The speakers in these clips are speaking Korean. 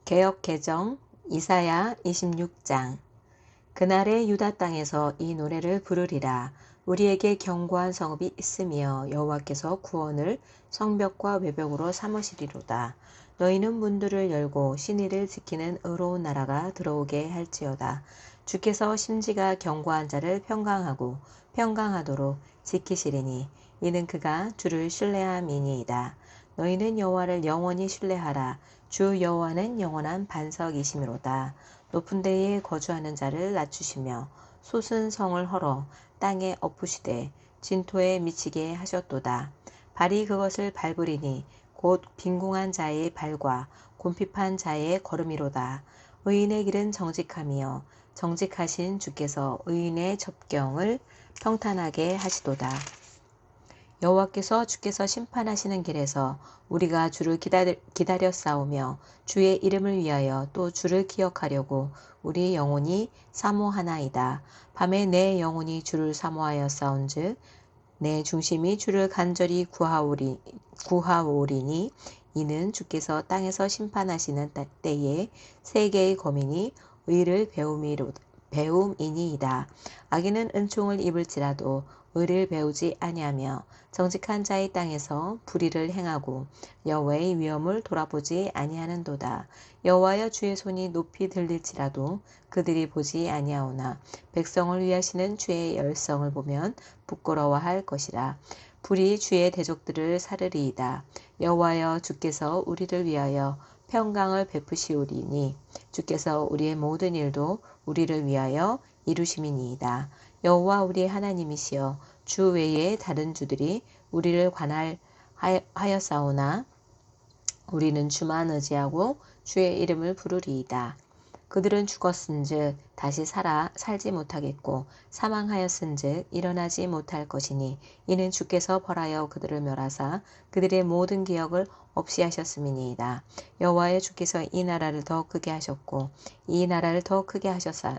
개역 개정 이사야 26장. 그날의 유다 땅에서 이 노래를 부르리라. 우리에게 견고한 성읍이 있으며 여호와께서 구원을 성벽과 외벽으로 삼으시리로다. 너희는 문들을 열고 신의를 지키는 의로운 나라가 들어오게 할지어다. 주께서 심지가 견고한 자를 평강하도록 지키시리니 이는 그가 주를 신뢰함이니이다. 너희는 여호와를 영원히 신뢰하라. 주 여호와는 영원한 반석이시미로다. 높은 데에 거주하는 자를 낮추시며 솟은 성을 헐어 땅에 엎으시되 진토에 미치게 하셨도다. 발이 그것을 밟으리니 곧 빈궁한 자의 발과 곰핍한 자의 걸음이로다. 의인의 길은 정직함이요 정직하신 주께서 의인의 접경을 평탄하게 하시도다. 여호와께서 주께서 심판하시는 길에서 우리가 주를 기다려 싸우며 주의 이름을 위하여 또 주를 기억하려고 우리 영혼이 사모하나이다. 밤에 내 영혼이 주를 사모하여 싸운즉 내 중심이 주를 간절히 구하오리니 이는 주께서 땅에서 심판하시는 때에 세계의 거민이 의를 배움이니이다. 악인은 은총을 입을지라도 의를 배우지 아니하며 정직한 자의 땅에서 불의를 행하고 여호와의 위엄을 돌아보지 아니하는도다. 여호와여 주의 손이 높이 들릴지라도 그들이 보지 아니하오나 백성을 위하시는 주의 열성을 보면 부끄러워할 것이라. 불이 주의 대적들을 사르리이다. 여호와여 주께서 우리를 위하여 평강을 베푸시오리니 주께서 우리의 모든 일도 우리를 위하여 이루심이니이다. 여호와 우리의 하나님이시여 주 외에 다른 주들이 우리를 관할하였사오나 우리는 주만 의지하고 주의 이름을 부르리이다. 그들은 죽었은즉 다시 살지 못하겠고 사망하였은즉 일어나지 못할 것이니 이는 주께서 벌하여 그들을 멸하사 그들의 모든 기억을 없이 하셨음이니이다. 여호와의 주께서 이 나라를 더 크게 하셨고 이 나라를 더 크게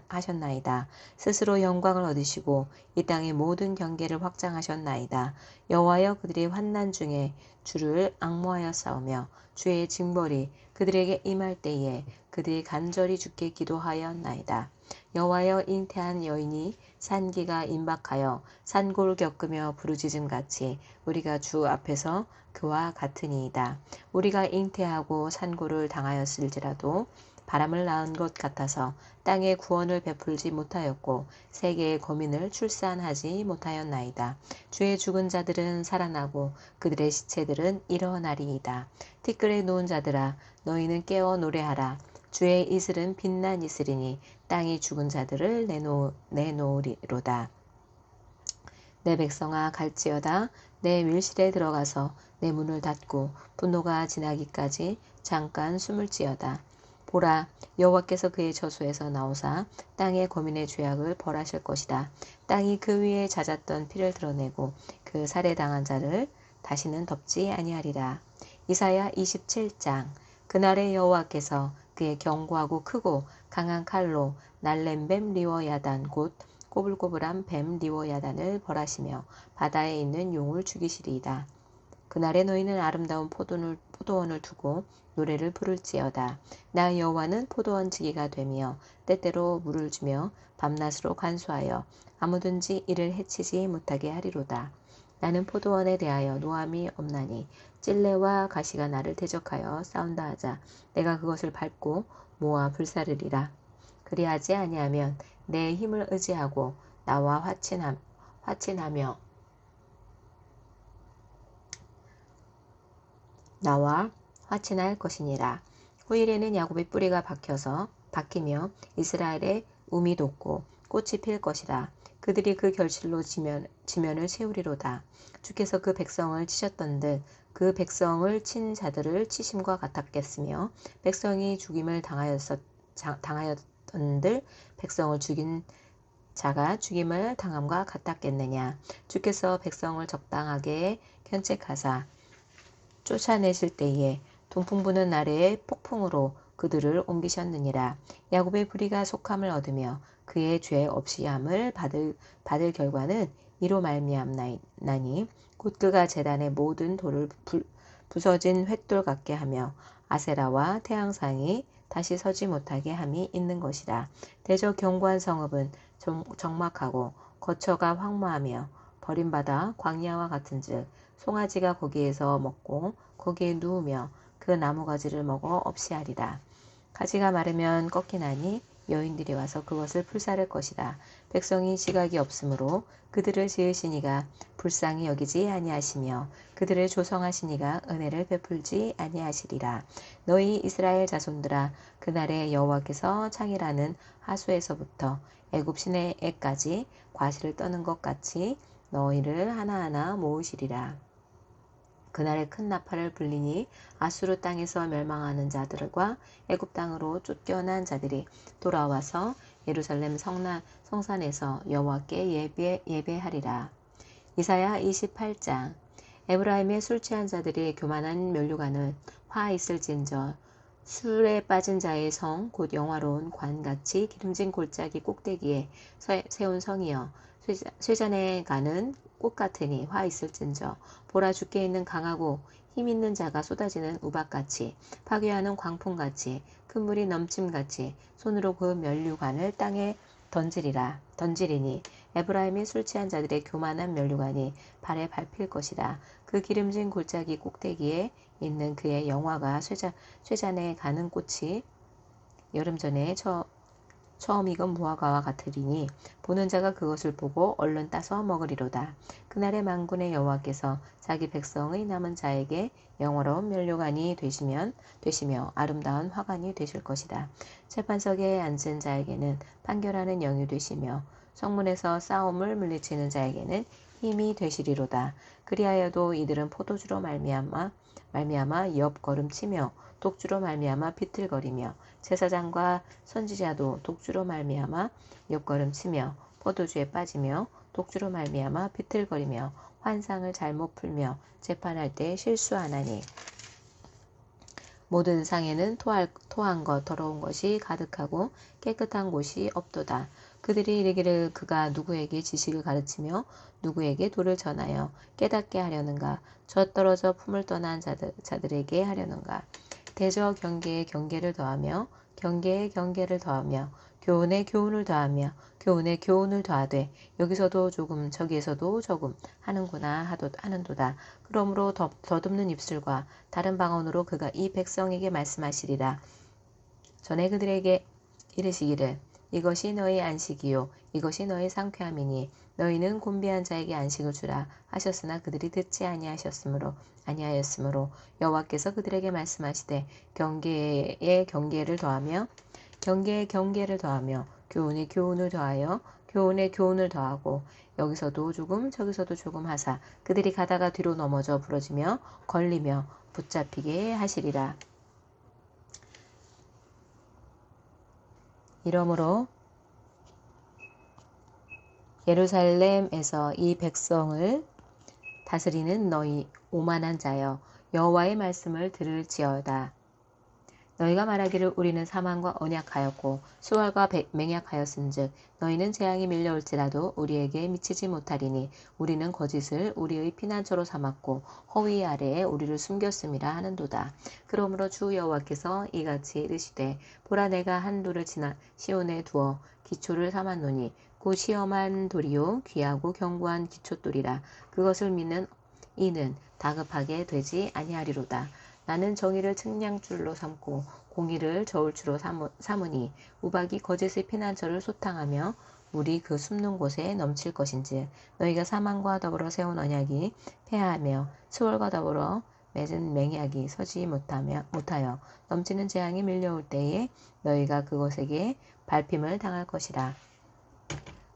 하셨나이다. 스스로 영광을 얻으시고 이 땅의 모든 경계를 확장하셨나이다. 여호와여 그들이 환난 중에 주를 앙모하여 싸우며 주의 징벌이 그들에게 임할 때에 그들이 간절히 주께 기도하였나이다. 여호와여 잉태한 여인이 산기가 임박하여 산고를 겪으며 부르짖음같이 우리가 주 앞에서 그와 같으니이다. 우리가 잉태하고 산고를 당하였을지라도 바람을 낳은 것 같아서 땅에 구원을 베풀지 못하였고 세계의 거민을 출산하지 못하였나이다. 주의 죽은 자들은 살아나고 그들의 시체들은 일어나리이다. 티끌에 누운 자들아 너희는 깨어 노래하라. 주의 이슬은 빛난 이슬이니 땅이 죽은 자들을 내놓으리로다. 내 백성아 갈지어다. 내 밀실에 들어가서 내 문을 닫고 분노가 지나기까지 잠깐 숨을지어다. 보라, 여호와께서 그의 저수에서 나오사 땅의 거민의 죄악을 벌하실 것이다. 땅이 그 위에 잦았던 피를 드러내고 그 살해당한 자를 다시는 덮지 아니하리라. 이사야 27장. 그날의 여호와께서 그의 견고하고 크고 강한 칼로 날랜 뱀 리워야단 곧 꼬불꼬불한 뱀 리워야단을 벌하시며 바다에 있는 용을 죽이시리이다. 그날에 너희는 아름다운 포도원을 두고 노래를 부를지어다. 나 여호와는 포도원 지기가 되며 때때로 물을 주며 밤낮으로 간수하여 아무든지 이를 해치지 못하게 하리로다. 나는 포도원에 대하여 노함이 없나니 찔레와 가시가 나를 대적하여 싸운다 하자 내가 그것을 밟고 모아 불사르리라. 그리하지 아니하면 내 힘을 의지하고 나와 화친할 것이니라. 후일에는 야곱의 뿌리가 박히며 이스라엘의 움이 돋고 꽃이 필 것이라. 그들이 그 결실로 지면을 채우리로다. 주께서 그 백성을 치셨던듯 그 백성을 친 자들을 치심과 같았겠으며 백성이 죽임을 당하였던들 백성을 죽인 자가 죽임을 당함과 같았겠느냐. 주께서 백성을 적당하게 견책하사 쫓아내실 때에 동풍 부는 날의 폭풍으로 그들을 옮기셨느니라. 야곱의 불의가 속함을 얻으며 그의 죄 없이함을 받을 결과는 이로 말미암나니 곧 그가 제단의 모든 돌을 부서진 횃돌 같게 하며 아세라와 태양상이 다시 서지 못하게 함이 있는 것이라. 대저 견고한 성읍은 적막하고 거처가 황무하며 버림받아 광야와 같은즉 송아지가 거기에서 먹고 거기에 누우며 그 나무가지를 먹어 없이 하리라. 가지가 마르면 꺾이나니 여인들이 와서 그것을 불사를 것이다. 백성이 지각이 없으므로 그들을 지으신 이가 불쌍히 여기지 아니하시며 그들을 조성하신 이가 은혜를 베풀지 아니하시리라. 너희 이스라엘 자손들아, 그날에 여호와께서 창이라는 하수에서부터 애굽 시내에까지 과실을 떠는 것 같이 너희를 하나하나 모으시리라. 그날에 큰 나팔을 불리니 아수르 땅에서 멸망하는 자들과 애굽 땅으로 쫓겨난 자들이 돌아와서 예루살렘 성산에서 여호와께 예배하리라. 이사야 28장. 에브라임의 술 취한 자들이 교만한 면류관을 화 있을진저 술에 빠진 자의 성 곧 영화로운 관같이 기름진 골짜기 꼭대기에 세운 성이여, 쇠잔에 가는 꽃 같으니 화 있을진저 보라, 주께 있는 강하고 힘 있는 자가 쏟아지는 우박같이 파괴하는 광풍같이 큰 물이 넘침같이 손으로 그 면류관을 땅에 던지리니 에브라임의 술 취한 자들의 교만한 면류관이 발에 밟힐 것이라. 그 기름진 골짜기 꼭대기에 있는 그의 영화가 쇠잔에 가는 꽃이 여름전에 처음 익은 무화과와 같으리니 보는 자가 그것을 보고 얼른 따서 먹으리로다. 그날에 만군의 여호와께서 자기 백성의 남은 자에게 영화로운 면류관이 되시며 아름다운 화관이 되실 것이다. 재판석에 앉은 자에게는 판결하는 영이 되시며 성문에서 싸움을 물리치는 자에게는 힘이 되시리로다. 그리하여도 이들은 포도주로 말미암아 옆걸음치며 독주로 말미암아 비틀거리며 제사장과 선지자도 독주로 말미암아 옆걸음치며 포도주에 빠지며 독주로 말미암아 비틀거리며 환상을 잘못 풀며 재판할 때 실수하나니 모든 상에는 토한 것 더러운 것이 가득하고 깨끗한 곳이 없도다. 그들이 이르기를 그가 누구에게 지식을 가르치며 누구에게 도를 전하여 깨닫게 하려는가, 저 떨어져 품을 떠난 자들에게 하려는가. 대저 경계에 경계를 더하며 경계에 경계를 더하며 교훈에 교훈을 더하며 교훈에 교훈을 더하되 여기서도 조금 저기에서도 조금 하는도다. 그러므로 더듬는 입술과 다른 방언으로 그가 이 백성에게 말씀하시리라. 전에 그들에게 이르시기를 이것이 너희 안식이요 이것이 너희 상쾌함이니 너희는 곤비한 자에게 안식을 주라 하셨으나 그들이 듣지 아니하였으므로 여호와께서 그들에게 말씀하시되 경계에 경계를 더하며 경계에 경계를 더하며 교훈에 교훈을 더하여 교훈에 교훈을 더하고 여기서도 조금 저기서도 조금 하사 그들이 가다가 뒤로 넘어져 부러지며 걸리며 붙잡히게 하시리라. 이러므로 예루살렘에서 이 백성을 다스리는 너희 오만한 자여, 여호와의 말씀을 들을지어다. 너희가 말하기를 우리는 사망과 언약하였고 수월과 맹약하였은즉 너희는 재앙이 밀려올지라도 우리에게 미치지 못하리니 우리는 거짓을 우리의 피난처로 삼았고 허위 아래에 우리를 숨겼음이라 하는도다. 그러므로 주 여호와께서 이같이 이르시되 보라, 내가 한 돌을 시온에 두어 기초를 삼았노니 곧 시험한 돌이요 귀하고 견고한 기초돌이라. 그것을 믿는 이는 다급하게 되지 아니하리로다. 나는 정의를 측량줄로 삼고 공의를 저울추로 삼으니 우박이 거짓의 피난처를 소탕하며 물이 그 숨는 곳에 넘칠 것인지 너희가 사망과 더불어 세운 언약이 패하며 수월과 더불어 맺은 맹약이 서지 못하여 넘치는 재앙이 밀려올 때에 너희가 그것에게 밟힘을 당할 것이라.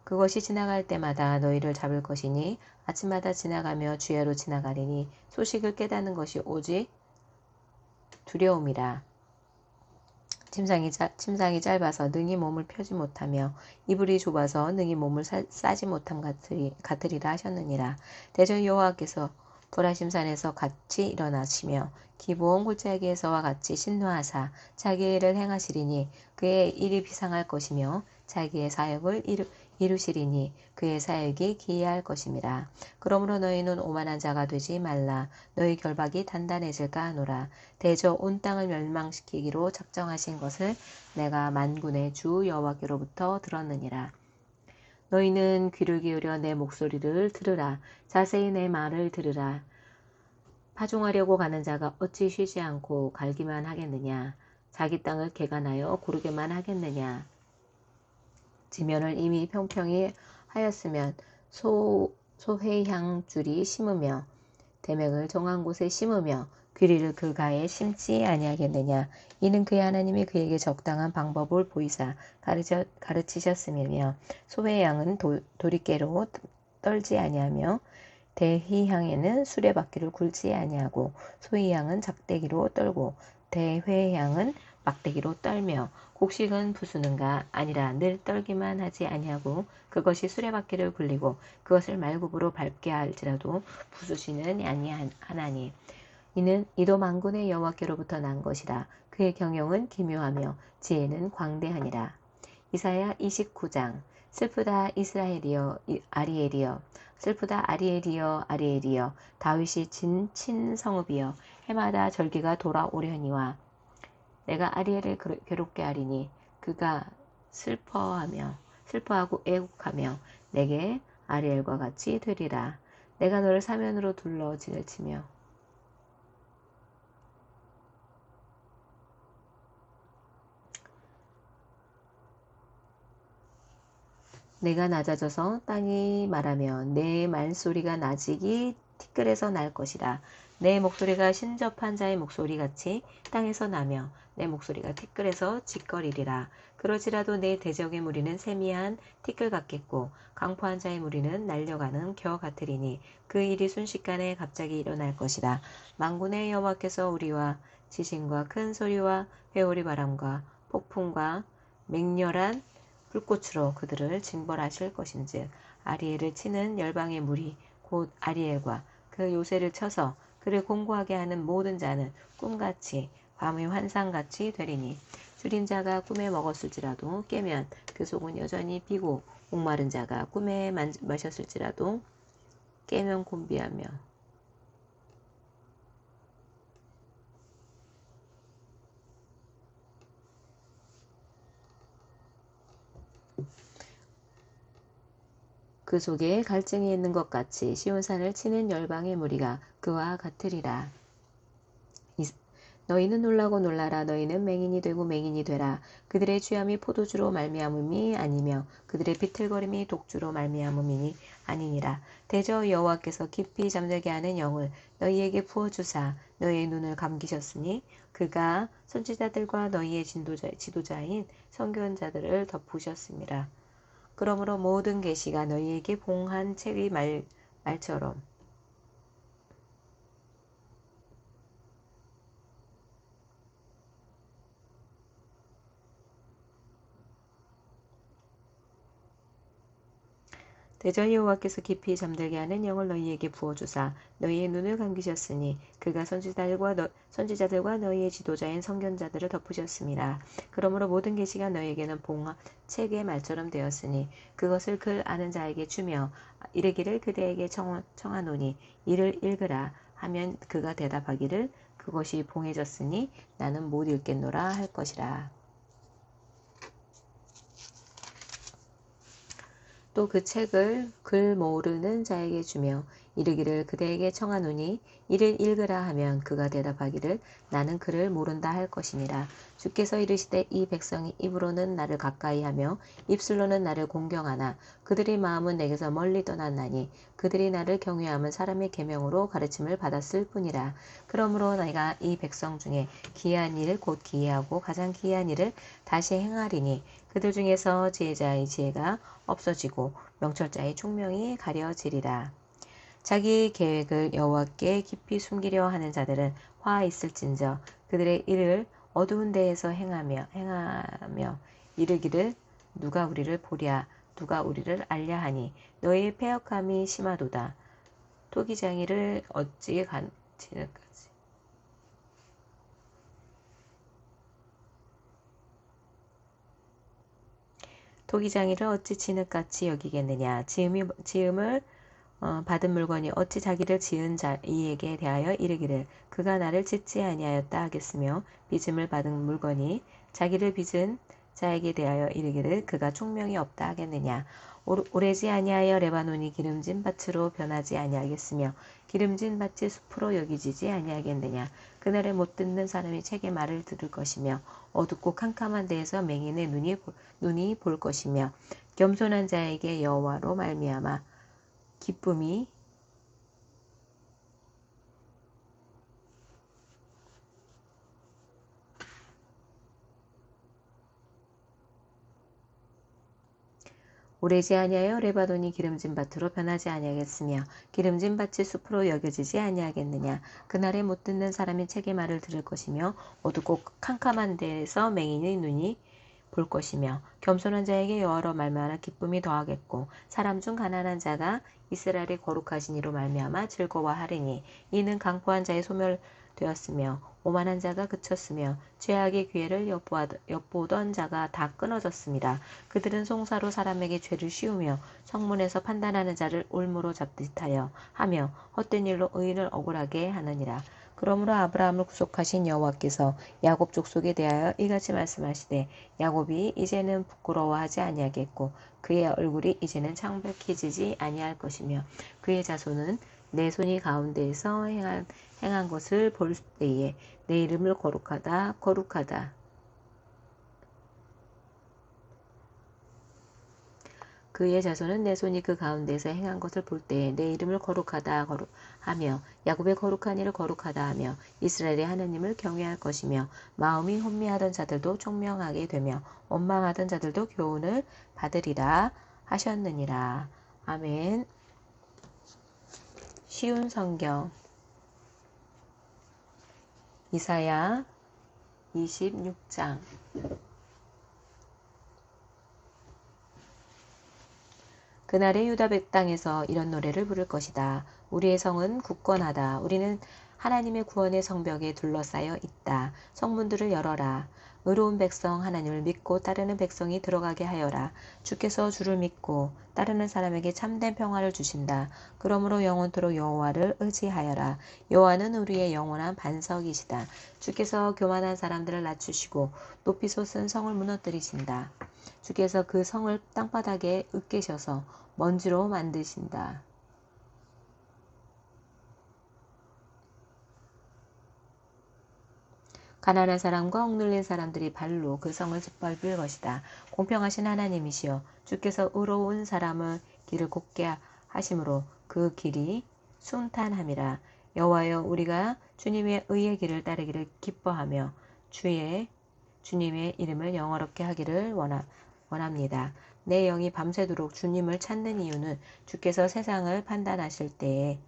그것이 지나갈 때마다 너희를 잡을 것이니 아침마다 지나가며 주야로 지나가리니 소식을 깨닫는 것이 오직 두려움이라. 침상이 짧아서 능히 몸을 펴지 못하며 이불이 좁아서 능히 몸을 싸지 못함 같으리라 하셨느니라. 대저 여호와께서 브라심산에서 같이 일어나시며 기브온 골짜기에서와 같이 신노하사 자기의 일을 행하시리니 그의 일이 비상할 것이며 자기의 사역을 이루시리니 그의 사역이 기이할 것임이라. 그러므로 너희는 오만한 자가 되지 말라. 너희 결박이 단단해질까 하노라. 대저 온 땅을 멸망시키기로 작정하신 것을 내가 만군의 주 여호와께로부터 들었느니라. 너희는 귀를 기울여 내 목소리를 들으라. 자세히 내 말을 들으라. 파종하려고 가는 자가 어찌 쉬지 않고 갈기만 하겠느냐. 자기 땅을 개간하여 고르게만 하겠느냐. 지면을 이미 평평히 하였으면 소회향줄이 심으며 대명을 정한 곳에 심으며 귀리를 그 가에 심지 아니하겠느냐. 이는 그의 하나님이 그에게 적당한 방법을 보이사 가르치셨음이며 소회향은 도리깨로 떨지 아니하며 대휘향에는 수레바퀴를 굴지 아니하고 소희향은 작대기로 떨고 대회향은 막대기로 떨며 곡식은 부수는가 아니라 늘 떨기만 하지 아니하고 그것이 수레바퀴를 굴리고 그것을 말굽으로 밟게 할지라도 부수시는 아니하나니 이는 이도 만군의 여호와께로부터 난 것이라. 그의 경영은 기묘하며 지혜는 광대하니라. 이사야 29장. 슬프다 이스라엘이여 아리엘이여 슬프다 아리엘이여 아리엘이여 다윗이 친 성읍이여 해마다 절기가 돌아오려니와 내가 아리엘을 괴롭게 하리니 그가 슬퍼하고 애국하며 내게 아리엘과 같이 되리라. 내가 너를 사면으로 둘러 지내치며 내가 낮아져서 땅이 말하며 내 말소리가 나직이 티끌에서 날 것이라. 내 목소리가 신접한 자의 목소리같이 땅에서 나며 내 목소리가 티끌에서 짓거리리라. 그러지라도 내 대적의 무리는 세미한 티끌 같겠고 강포한 자의 무리는 날려가는 겨 같으리니 그 일이 순식간에 갑자기 일어날 것이라. 만군의 여호와께서 우리와 지진과 큰 소리와 회오리 바람과 폭풍과 맹렬한 불꽃으로 그들을 징벌하실 것인즉 아리엘을 치는 열방의 무리 곧 아리엘과 그 요새를 쳐서 그를 공고하게 하는 모든 자는 꿈같이 밤의 환상같이 되리니 줄인 자가 꿈에 먹었을지라도 깨면 그 속은 여전히 비고 목마른 자가 꿈에 마셨을지라도 깨면 곤비하며 그 속에 갈증이 있는 것 같이 시온산을 치는 열방의 무리가 그와 같으리라. 너희는 놀라고 놀라라. 너희는 맹인이 되고 맹인이 되라. 그들의 취함이 포도주로 말미암음이 아니며 그들의 비틀거림이 독주로 말미암음이니 아니니라. 대저 여호와께서 깊이 잠들게 하는 영을 너희에게 부어주사 너희의 눈을 감기셨으니 그가 선지자들과 너희의 지도자인 선견자들을 덮으셨습니다. 그러므로 모든 계시가 너희에게 봉한 책의 말처럼 대저 여호와께서 깊이 잠들게 하는 영을 너희에게 부어주사 너희의 눈을 감기셨으니 그가 선지자들과 너희의 지도자인 선견자들을 덮으셨습니다. 그러므로 모든 계시가 너희에게는 봉한 책의 말처럼 되었으니 그것을 글 아는 자에게 주며 이르기를 그대에게 청하노니 이를 읽으라 하면 그가 대답하기를 그것이 봉해졌으니 나는 못 읽겠노라 할 것이라. 또 그 책을 글 모르는 자에게 주며 이르기를 그대에게 청하노니 이를 읽으라 하면 그가 대답하기를 나는 글을 모른다 할 것이니라. 주께서 이르시되 이 백성이 입으로는 나를 가까이하며 입술로는 나를 공경하나 그들의 마음은 내게서 멀리 떠났나니 그들이 나를 경외함은 사람의 계명으로 가르침을 받았을 뿐이라. 그러므로 내가 이 백성 중에 기이한 일 곧 기이하고 가장 기이한 일을 다시 행하리니 그들 중에서 지혜자의 지혜가 없어지고 명철자의 총명이 가려지리라. 자기 계획을 여호와께 깊이 숨기려 하는 자들은 화 있을진저 그들의 일을 어두운 데에서 행하며 이르기를 누가 우리를 보랴 누가 우리를 알랴 하니 너희의 패역함이 심하도다. 토기장이를 어찌 간지는까지 토기장이를 어찌 진흙같이 여기겠느냐. 지음을 받은 물건이 어찌 자기를 지은 이에게 대하여 이르기를 그가 나를 짓지 아니하였다 하겠으며 빚음을 받은 물건이 자기를 빚은 자에게 대하여 이르기를 그가 총명이 없다 하겠느냐. 오래지 아니하여 레바논이 기름진 밭으로 변하지 아니하겠으며 기름진 밭이 숲으로 여기지지 아니하겠느냐. 그날에 못 듣는 사람이 책의 말을 들을 것이며 어둡고 캄캄한 데에서 맹인의 눈이 볼 것이며 겸손한 자에게 여호와로 말미암아 기쁨이 오래지 아니하여 레바논이 기름진 밭으로 변하지 아니하겠으며 기름진 밭이 숲으로 여겨지지 아니하겠느냐. 그날에 못 듣는 사람이 책의 말을 들을 것이며 어둡고 캄캄한 데에서 맹인의 눈이 볼 것이며 겸손한 자에게 여호와로 말미암아 기쁨이 더하겠고 사람 중 가난한 자가 이스라엘의 거룩하신 이로 말미암아 즐거워하리니 이는 강포한 자의 소멸되었으며 오만한 자가 그쳤으며 죄악의 기회를 엿보던 자가 다 끊어졌습니다. 그들은 송사로 사람에게 죄를 씌우며 성문에서 판단하는 자를 울무로 잡듯 하며 헛된 일로 의인을 억울하게 하느니라. 그러므로 아브라함을 구속하신 여호와께서 야곱 족속에 대하여 이같이 말씀하시되 야곱이 이제는 부끄러워하지 아니하겠고 그의 얼굴이 이제는 창백해지지 아니할 것이며 그의 자손은 내 손이 가운데에서 행한 것을 볼 때에 내 이름을 거룩하다 그의 자손은 내 손이 그 가운데서 행한 것을 볼 때에 내 이름을 거룩하다 하며 야곱의 거룩한 이를 거룩하다 하며 이스라엘의 하나님을 경외할 것이며 마음이 혼미하던 자들도 총명하게 되며 원망하던 자들도 교훈을 받으리라 하셨느니라. 아멘. 쉬운 성경 이사야 26장 그날의 유다 땅에서 이런 노래를 부를 것이다. 우리의 성은 굳건하다. 우리는 하나님의 구원의 성벽에 둘러싸여 있다. 성문들을 열어라. 의로운 백성 하나님을 믿고 따르는 백성이 들어가게 하여라. 주께서 주를 믿고 따르는 사람에게 참된 평화를 주신다. 그러므로 영원토록 여호와를 의지하여라. 여호와는 우리의 영원한 반석이시다. 주께서 교만한 사람들을 낮추시고 높이 솟은 성을 무너뜨리신다. 주께서 그 성을 땅바닥에 으깨셔서 먼지로 만드신다. 가난한 사람과 억눌린 사람들이 발로 그 성을 짓밟을 것이다. 공평하신 하나님이시여 주께서 의로운 사람의 길을 곧게 하심으로 그 길이 순탄함이라. 여호와여 우리가 주님의 의의 길을 따르기를 기뻐하며 주님의 이름을 영화롭게 하기를 원합니다. 내 영이 밤새도록 주님을 찾는 이유는 주께서 세상을 판단하실 때에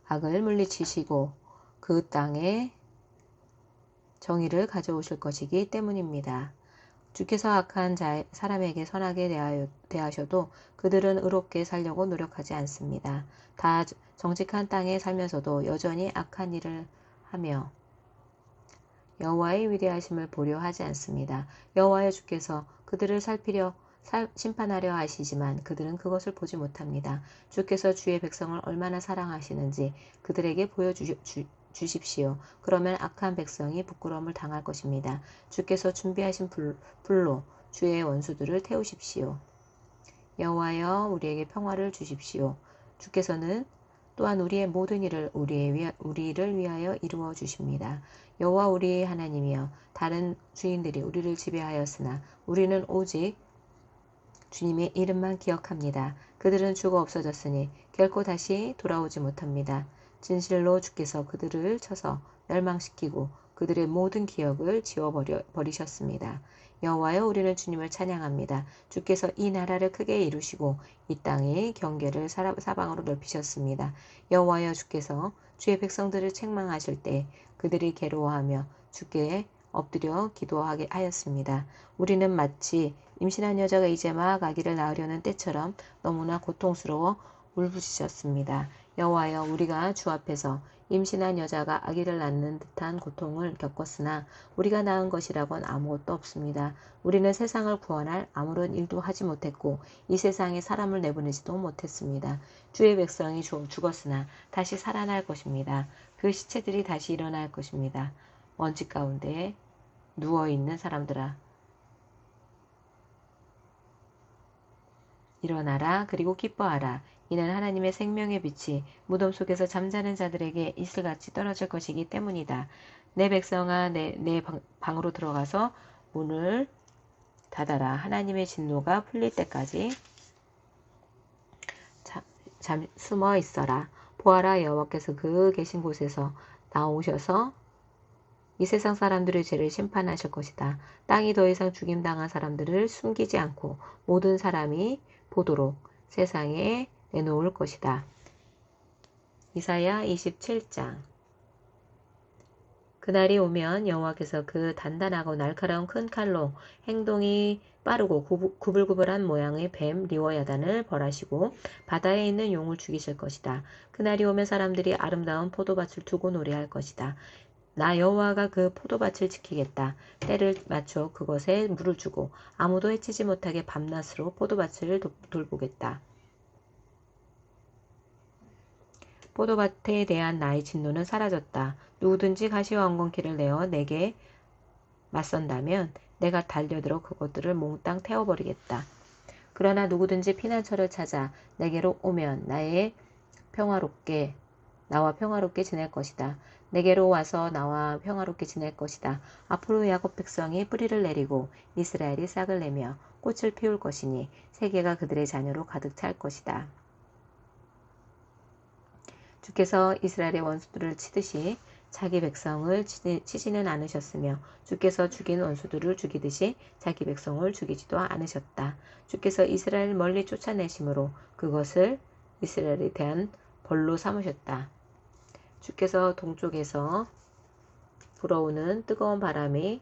악을 물리치시고 그 땅에 정의를 가져오실 것이기 때문입니다. 주께서 악한 사람에게 선하게 대하셔도 그들은 의롭게 살려고 노력하지 않습니다. 다 정직한 땅에 살면서도 여전히 악한 일을 하며 여호와의 위대하심을 보려 하지 않습니다. 여호와여 주께서 그들을 심판하려 하시지만 그들은 그것을 보지 못합니다. 주께서 주의 백성을 얼마나 사랑하시는지 그들에게 보여주십시오. 그러면 악한 백성이 부끄러움을 당할 것입니다. 주께서 준비하신 불로 주의 원수들을 태우십시오. 여호와여 우리에게 평화를 주십시오. 주께서는 또한 우리의 모든 일을 우리를 위하여 이루어 주십니다. 여호와 우리의 하나님이여 다른 주인들이 우리를 지배하였으나 우리는 오직 주님의 이름만 기억합니다. 그들은 죽어 없어졌으니 결코 다시 돌아오지 못합니다. 진실로 주께서 그들을 쳐서 멸망시키고 그들의 모든 기억을 지워버리셨습니다. 여호와여 우리는 주님을 찬양합니다. 주께서 이 나라를 크게 이루시고 이 땅의 경계를 사방으로 넓히셨습니다. 여호와여 주께서 주의 백성들을 책망하실 때 그들이 괴로워하며 주께 엎드려 기도하게 하였습니다. 우리는 마치 임신한 여자가 이제 막 아기를 낳으려는 때처럼 너무나 고통스러워 울부짖었습니다. 여호와여 우리가 주 앞에서 임신한 여자가 아기를 낳는 듯한 고통을 겪었으나 우리가 낳은 것이라곤 아무것도 없습니다. 우리는 세상을 구원할 아무런 일도 하지 못했고 이 세상에 사람을 내보내지도 못했습니다. 주의 백성이 죽었으나 다시 살아날 것입니다. 그 시체들이 다시 일어날 것입니다. 먼지 가운데 누워있는 사람들아, 일어나라. 그리고 기뻐하라. 이는 하나님의 생명의 빛이 무덤 속에서 잠자는 자들에게 이슬같이 떨어질 것이기 때문이다. 내 백성아, 내 방으로 들어가서 문을 닫아라. 하나님의 진노가 풀릴 때까지 숨어 있어라. 보아라, 여호와께서 그 계신 곳에서 나오셔서 이 세상 사람들의 죄를 심판하실 것이다. 땅이 더 이상 죽임당한 사람들을 숨기지 않고 모든 사람이 보도록 세상에 내놓을 것이다. 이사야 27장. 그날이 오면 여호와께서 그 단단하고 날카로운 큰 칼로 행동이 빠르고 구불구불한 모양의 뱀 리워야단을 벌하시고 바다에 있는 용을 죽이실 것이다. 그날이 오면 사람들이 아름다운 포도밭을 두고 노래할 것이다. 나 여호와가 그 포도밭을 지키겠다. 때를 맞춰 그것에 물을 주고 아무도 해치지 못하게 밤낮으로 포도밭을 돌보겠다. 포도밭에 대한 나의 진노는 사라졌다. 누구든지 가시와 엉겅퀴를 내어 내게 맞선다면 내가 달려들어 그것들을 몽땅 태워버리겠다. 그러나 누구든지 피난처를 찾아 내게로 오면 나와 평화롭게 지낼 것이다. 내게로 와서 나와 평화롭게 지낼 것이다. 앞으로 야곱 백성이 뿌리를 내리고 이스라엘이 싹을 내며 꽃을 피울 것이니 세계가 그들의 자녀로 가득 찰 것이다. 주께서 이스라엘의 원수들을 치듯이 자기 백성을 치지는 않으셨으며 주께서 죽인 원수들을 죽이듯이 자기 백성을 죽이지도 않으셨다. 주께서 이스라엘을 멀리 쫓아내심으로 그것을 이스라엘에 대한 벌로 삼으셨다. 주께서 동쪽에서 불어오는 뜨거운 바람이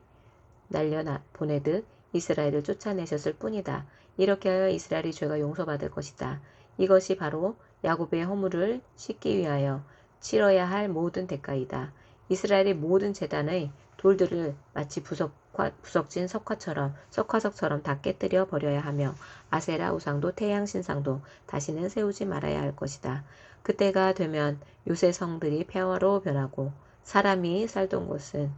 날려보내듯 이스라엘을 쫓아내셨을 뿐이다. 이렇게 하여 이스라엘의 죄가 용서받을 것이다. 이것이 바로 야곱의 허물을 씻기 위하여 치러야 할 모든 대가이다. 이스라엘의 모든 제단의 돌들을 마치 부석진 석화석처럼 다 깨뜨려 버려야 하며 아세라 우상도 태양 신상도 다시는 세우지 말아야 할 것이다. 그때가 되면 요새 성들이 평화로 변하고 사람이 살던 곳은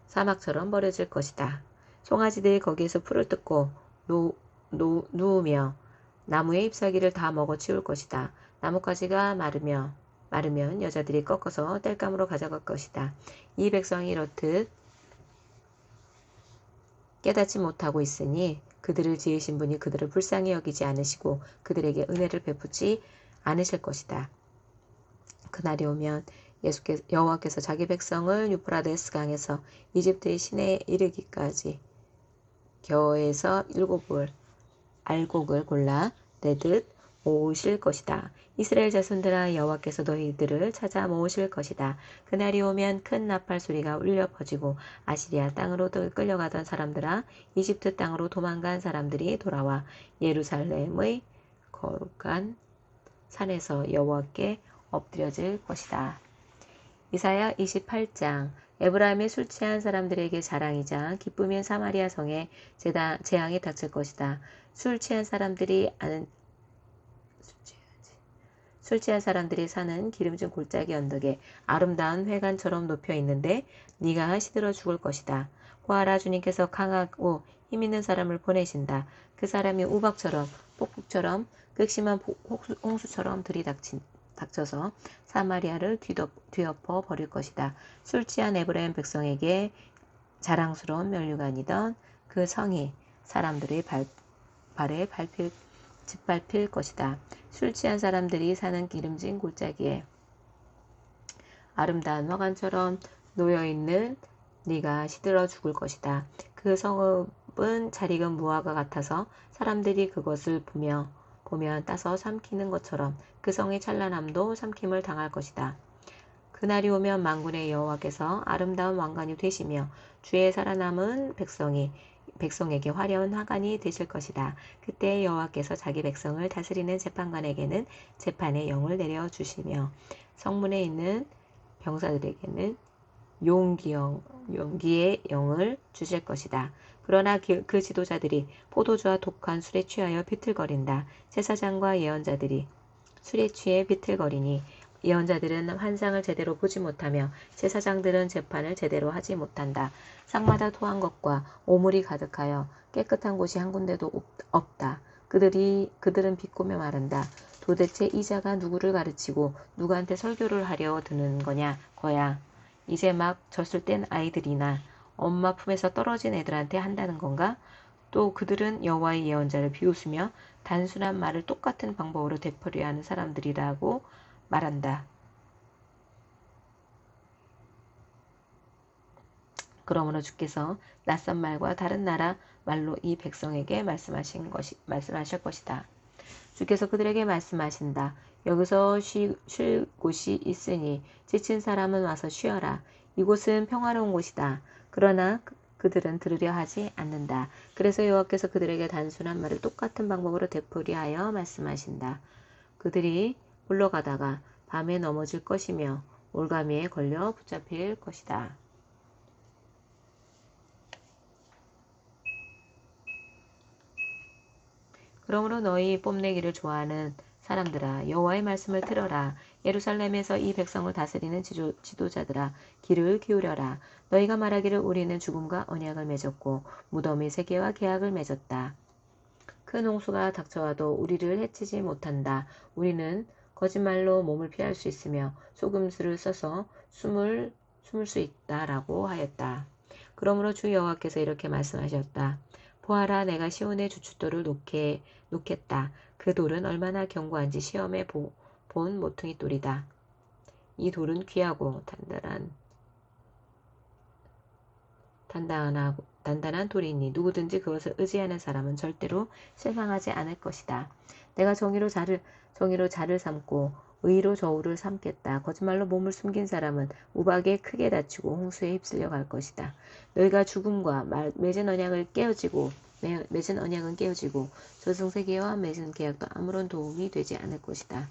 사막처럼 버려질 것이다. 송아지들이 거기에서 풀을 뜯고 누우며 나무의 잎사귀를 다 먹어치울 것이다. 나뭇가지가 마르면 여자들이 꺾어서 땔감으로 가져갈 것이다. 이 백성이 이렇듯 깨닫지 못하고 있으니 그들을 지으신 분이 그들을 불쌍히 여기지 않으시고 그들에게 은혜를 베푸지 않으실 것이다. 그날이 오면 여호와께서 자기 백성을 유프라데스 강에서 이집트의 시내에 이르기까지 겨에서 7 알곡을 골라 내듯 모으실 것이다. 이스라엘 자손들아, 여호와께서 너희들을 찾아 모으실 것이다. 그날이 오면 큰 나팔 소리가 울려 퍼지고 아시리아 땅으로 끌려가던 사람들아, 이집트 땅으로 도망간 사람들이 돌아와 예루살렘의 거룩한 산에서 여호와께 엎드려질 것이다. 이사야 28장. 에브라임의 술 취한 사람들에게 자랑이자 기쁨인 사마리아 성에 재앙이 닥칠 것이다. 술 취한 사람들이 사는 기름진 골짜기 언덕에 아름다운 회관처럼 높여 있는데 네가 시들어 죽을 것이다. 보아라, 주님께서 강하고 힘있는 사람을 보내신다. 그 사람이 우박처럼 폭풍처럼 극심한 홍수처럼 닥쳐서 사마리아를 뒤엎어 버릴 것이다. 술 취한 에브라임 백성에게 자랑스러운 면류관이던 그 성이 사람들의 발에 짓밟힐 것이다. 술 취한 사람들이 사는 기름진 골짜기에 아름다운 화관처럼 놓여있는 네가 시들어 죽을 것이다. 그 성읍은 잘 익은 무화과 같아서 사람들이 그것을 보면 따서 삼키는 것처럼 그 성의 찬란함도 삼킴을 당할 것이다. 그날이 오면 만군의 여호와께서 아름다운 왕관이 되시며 주의 살아남은 백성에게 화려한 화관이 되실 것이다. 그때 여호와께서 자기 백성을 다스리는 재판관에게는 재판의 영을 내려주시며 성문에 있는 병사들에게는 용기의 영을 주실 것이다. 그러나 그 지도자들이 포도주와 독한 술에 취하여 비틀거린다. 제사장과 예언자들이 술에 취해 비틀거리니 예언자들은 환상을 제대로 보지 못하며 제사장들은 재판을 제대로 하지 못한다. 상마다 토한 것과 오물이 가득하여 깨끗한 곳이 한 군데도 없다. 그들은 비꼬며 말한다. 도대체 이 자가 누구를 가르치고 누구한테 설교를 하려 드는 거야. 이제 막 젖을 뗀 아이들이나 엄마 품에서 떨어진 애들한테 한다는 건가? 또 그들은 여호와의 예언자를 비웃으며 단순한 말을 똑같은 방법으로 되풀이하는 하는 사람들이라고 말한다. 그러므로 주께서 낯선 말과 다른 나라 말로 이 백성에게 말씀하실 것이다. 주께서 그들에게 말씀하신다. 여기서 쉴 곳이 있으니 지친 사람은 와서 쉬어라. 이곳은 평화로운 곳이다. 그러나 그들은 들으려 하지 않는다. 그래서 여호와께서 그들에게 단순한 말을 똑같은 방법으로 되풀이하여 말씀하신다. 그들이 물러가다가 밤에 넘어질 것이며 올가미에 걸려 붙잡힐 것이다. 그러므로 너희 뽐내기를 좋아하는 사람들아 여호와의 말씀을 들어라. 예루살렘에서 이 백성을 다스리는 지도자들아 귀를 기울여라. 너희가 말하기를 우리는 죽음과 언약을 맺었고 무덤의 세계와 계약을 맺었다. 큰 홍수가 닥쳐와도 우리를 해치지 못한다. 우리는 거짓말로 몸을 피할 수 있으며 속임수를 써서 숨을 수 있다라고 하였다. 그러므로 주 여호와께서 이렇게 말씀하셨다. 보아라 내가 시온의 주춧돌을 놓겠다. 그 돌은 얼마나 견고한지 시험해 본 모퉁이 돌이다. 이 돌은 귀하고 단단한 돌이니 누구든지 그것을 의지하는 사람은 절대로 실망하지 않을 것이다. 내가 정의로 자를 삼고 의로 저울을 삼겠다. 거짓말로 몸을 숨긴 사람은 우박에 크게 다치고 홍수에 휩쓸려 갈 것이다. 너희가 죽음과 맺은 언약은 깨어지고 저승세계와 맺은 계약도 아무런 도움이 되지 않을 것이다.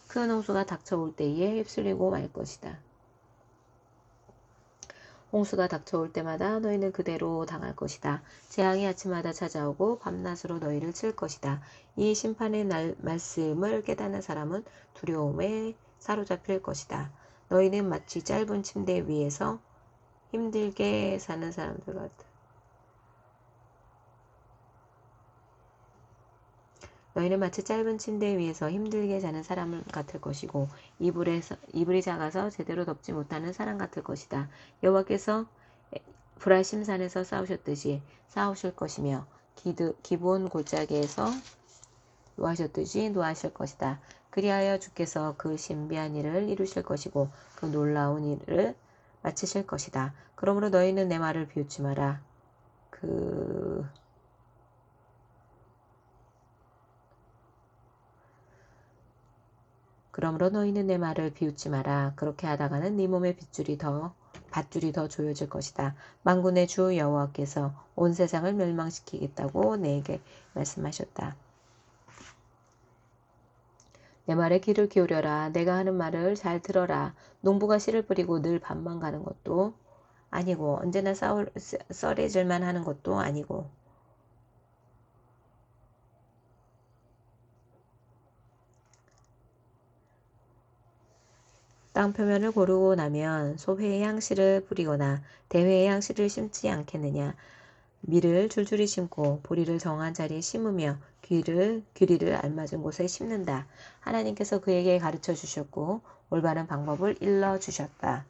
큰 홍수가 닥쳐올 때에 휩쓸리고 말 것이다. 홍수가 닥쳐올 때마다 너희는 그대로 당할 것이다. 재앙이 아침마다 찾아오고 밤낮으로 너희를 칠 것이다. 이 심판의 말씀을 깨닫는 사람은 두려움에 사로잡힐 것이다. 너희는 마치 짧은 침대 위에서 힘들게 사는 사람들 같다. 너희는 마치 짧은 침대 위에서 힘들게 자는 사람 같을 것이고 이불이 작아서 제대로 덮지 못하는 사람 같을 것이다. 여호와께서 브라심 산에서 싸우셨듯이 싸우실 것이며 기브온 골짜기에서 노하셨듯이 노하실 것이다. 그리하여 주께서 그 신비한 일을 이루실 것이고 그 놀라운 일을 마치실 것이다. 그러므로 너희는 내 말을 비웃지 마라. 그러므로 너희는 내 말을 비웃지 마라. 그렇게 하다가는 네 몸의 밧줄이 더 조여질 것이다. 만군의 주 여호와께서 온 세상을 멸망시키겠다고 내게 말씀하셨다. 내 말에 귀를 기울여라. 내가 하는 말을 잘 들어라. 농부가 씨를 뿌리고 늘 밭만 가는 것도 아니고 언제나 썰해질만 하는 것도 아니고 땅 표면을 고르고 나면 소회의 향씨를 뿌리거나 대회의 향씨를 심지 않겠느냐. 밀을 줄줄이 심고 보리를 정한 자리에 심으며 귀리를 알맞은 곳에 심는다. 하나님께서 그에게 가르쳐 주셨고 올바른 방법을 일러 주셨다.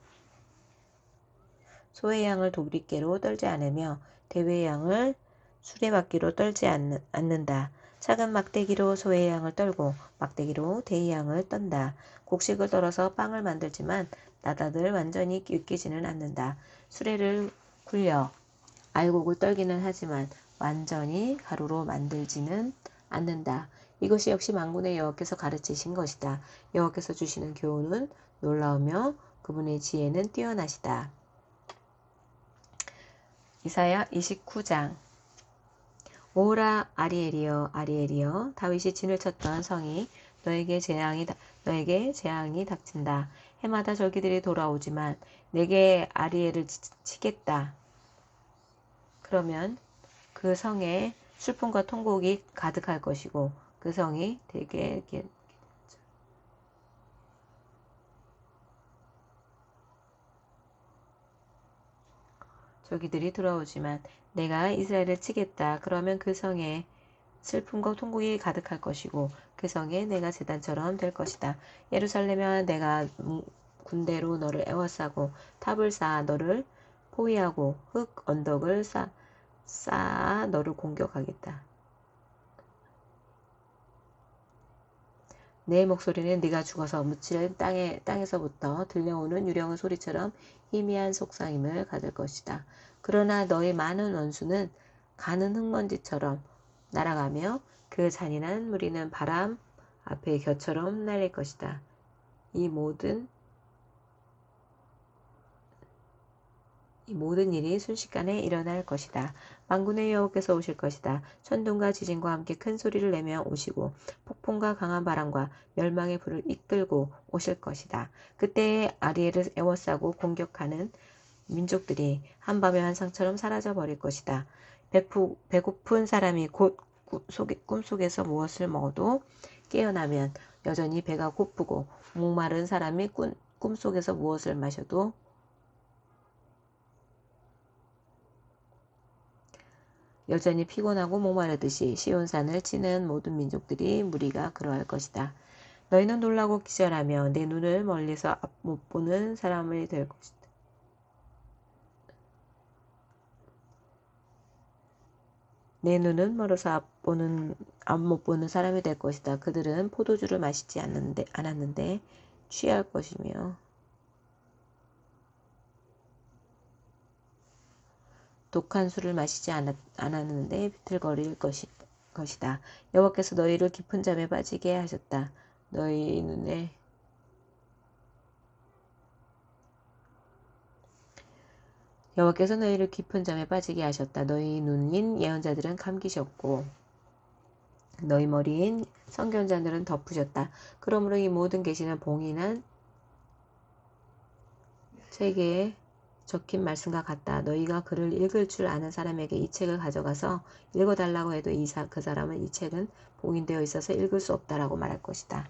소의 양을 도리깨로 떨지 않으며 대회의 양을 수레바퀴로 떨지 않는다. 작은 막대기로 소의 양을 떨고 막대기로 대의 양을 떤다. 곡식을 떨어서 빵을 만들지만 나다들 완전히 으깨지는 않는다. 수레를 굴려 알곡을 떨기는 하지만 완전히 가루로 만들지는 않는다. 이것이 역시 만군의 여호와께서 가르치신 것이다. 여호와께서 주시는 교훈은 놀라우며 그분의 지혜는 뛰어나시다. 이사야 29장 오라 아리엘이여 아리엘이여 다윗이 진을 쳤던 성이 너에게 재앙이 닥친다. 해마다 절기들이 돌아오지만 내게 아리엘을 치겠다. 그러면 그 성에 슬픔과 통곡이 가득할 것이고 그 성이 되게 절기들이 돌아오지만 내가 이스라엘을 치겠다. 그러면 그 성에 슬픔과 통곡이 가득할 것이고 그 성에 내가 제단처럼 될 것이다. 예루살렘아 내가 군대로 너를 에워싸고 탑을 쌓아 너를 포위하고 흙 언덕을 쌓아 너를 공격하겠다. 내 목소리는 네가 죽어서 묻힐 땅에서부터 들려오는 유령의 소리처럼 희미한 속상임을 가질 것이다. 그러나 너의 많은 원수는 가는 흙먼지처럼 날아가며 그 잔인한 무리는 바람 앞에 겨처럼 날릴 것이다. 이 모든 일이 순식간에 일어날 것이다. 만군의 여호와께서 오실 것이다. 천둥과 지진과 함께 큰 소리를 내며 오시고 폭풍과 강한 바람과 멸망의 불을 이끌고 오실 것이다. 그때에 아리엘을 에워싸고 공격하는 민족들이 한밤의 환상처럼 사라져 버릴 것이다. 배고픈 사람이 곧 꿈속에서 무엇을 먹어도 깨어나면 여전히 배가 고프고 목마른 사람이 꿈속에서 무엇을 마셔도 여전히 피곤하고 목마르듯이 시온산을 치는 모든 민족들이 무리가 그러할 것이다. 너희는 놀라고 기절하며 내 눈을 멀리서 못 보는 사람이 될 것이다. 내 눈은 멀어서 못 보는 사람이 될 것이다. 그들은 포도주를 마시지 않았는데 취할 것이며 독한 술을 마시지 않았는데 비틀거릴 것이다. 여호와께서 너희를 깊은 잠에 빠지게 하셨다. 여호와께서 너희를 깊은 잠에 빠지게 하셨다. 너희 눈인 예언자들은 감기셨고 너희 머리인 선견자들은 덮으셨다. 그러므로 이 모든 계시는 봉인한 책에 적힌 말씀과 같다. 너희가 그를 읽을 줄 아는 사람에게 이 책을 가져가서 읽어달라고 해도 그 사람은 이 책은 봉인되어 있어서 읽을 수 없다라고 말할 것이다.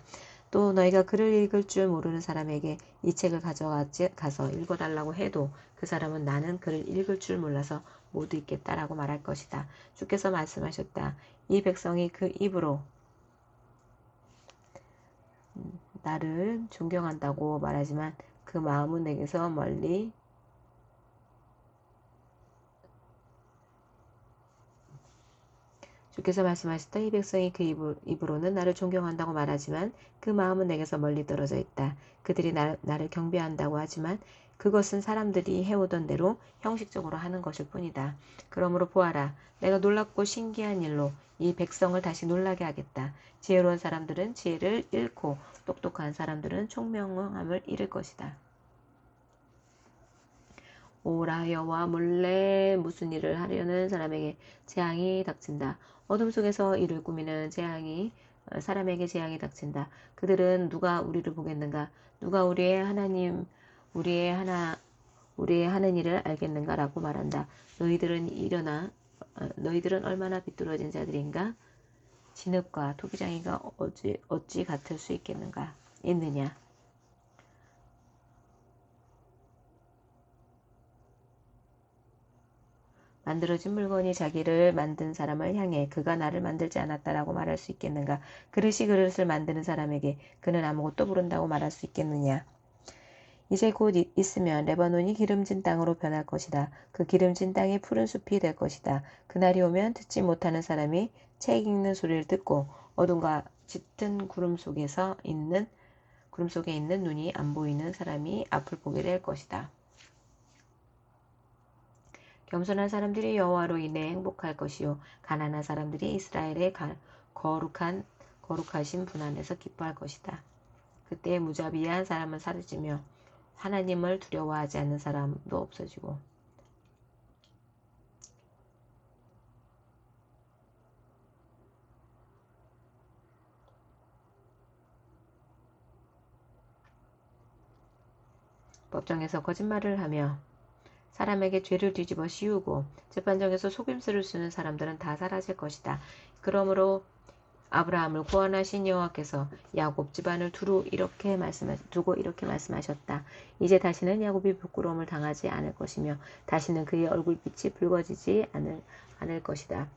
또 너희가 글을 읽을 줄 모르는 사람에게 이 책을 가서 읽어달라고 해도 그 사람은 나는 글을 읽을 줄 몰라서 못 읽겠다라고 말할 것이다. 주께서 말씀하셨다. 이 백성이 그 입으로 나를 존경한다고 말하지만 그 마음은 내게서 멀리 주께서 말씀하셨다. 이 백성이 그 입으로는 나를 존경한다고 말하지만 그 마음은 내게서 멀리 떨어져 있다. 그들이 나를 경배한다고 하지만 그것은 사람들이 해오던 대로 형식적으로 하는 것일 뿐이다. 그러므로 보아라. 내가 놀랍고 신기한 일로 이 백성을 다시 놀라게 하겠다. 지혜로운 사람들은 지혜를 잃고 똑똑한 사람들은 총명함을 잃을 것이다. 오라 여호와 몰래 무슨 일을 하려는 사람에게 재앙이 닥친다. 어둠 속에서 일을 꾸미는 사람에게 재앙이 닥친다. 그들은 누가 우리를 보겠는가? 누가 우리의 하는 일을 알겠는가라고 말한다. 너희들은 얼마나 비뚤어진 자들인가? 진흙과 토기장이가 어찌 같을 수 있느냐? 만들어진 물건이 자기를 만든 사람을 향해 그가 나를 만들지 않았다라고 말할 수 있겠는가? 그릇을 만드는 사람에게 그는 아무것도 모른다고 말할 수 있겠느냐? 이제 곧 있으면 레바논이 기름진 땅으로 변할 것이다. 그 기름진 땅이 푸른 숲이 될 것이다. 그날이 오면 듣지 못하는 사람이 책 읽는 소리를 듣고 어둠과 짙은 구름 속에 있는 눈이 안 보이는 사람이 앞을 보게 될 것이다. 겸손한 사람들이 여호와로 인해 행복할 것이요 가난한 사람들이 이스라엘의 거룩하신 분 안에서 기뻐할 것이다. 그때 무자비한 사람은 사라지며 하나님을 두려워하지 않는 사람도 없어지고 법정에서 거짓말을 하며 사람에게 죄를 뒤집어 씌우고 재판정에서 속임수를 쓰는 사람들은 다 사라질 것이다. 그러므로 아브라함을 구원하신 여호와께서 야곱 집안을 두고 이렇게 말씀하셨다. 이제 다시는 야곱이 부끄러움을 당하지 않을 것이며 다시는 그의 얼굴빛이 붉어지지 않을 것이다.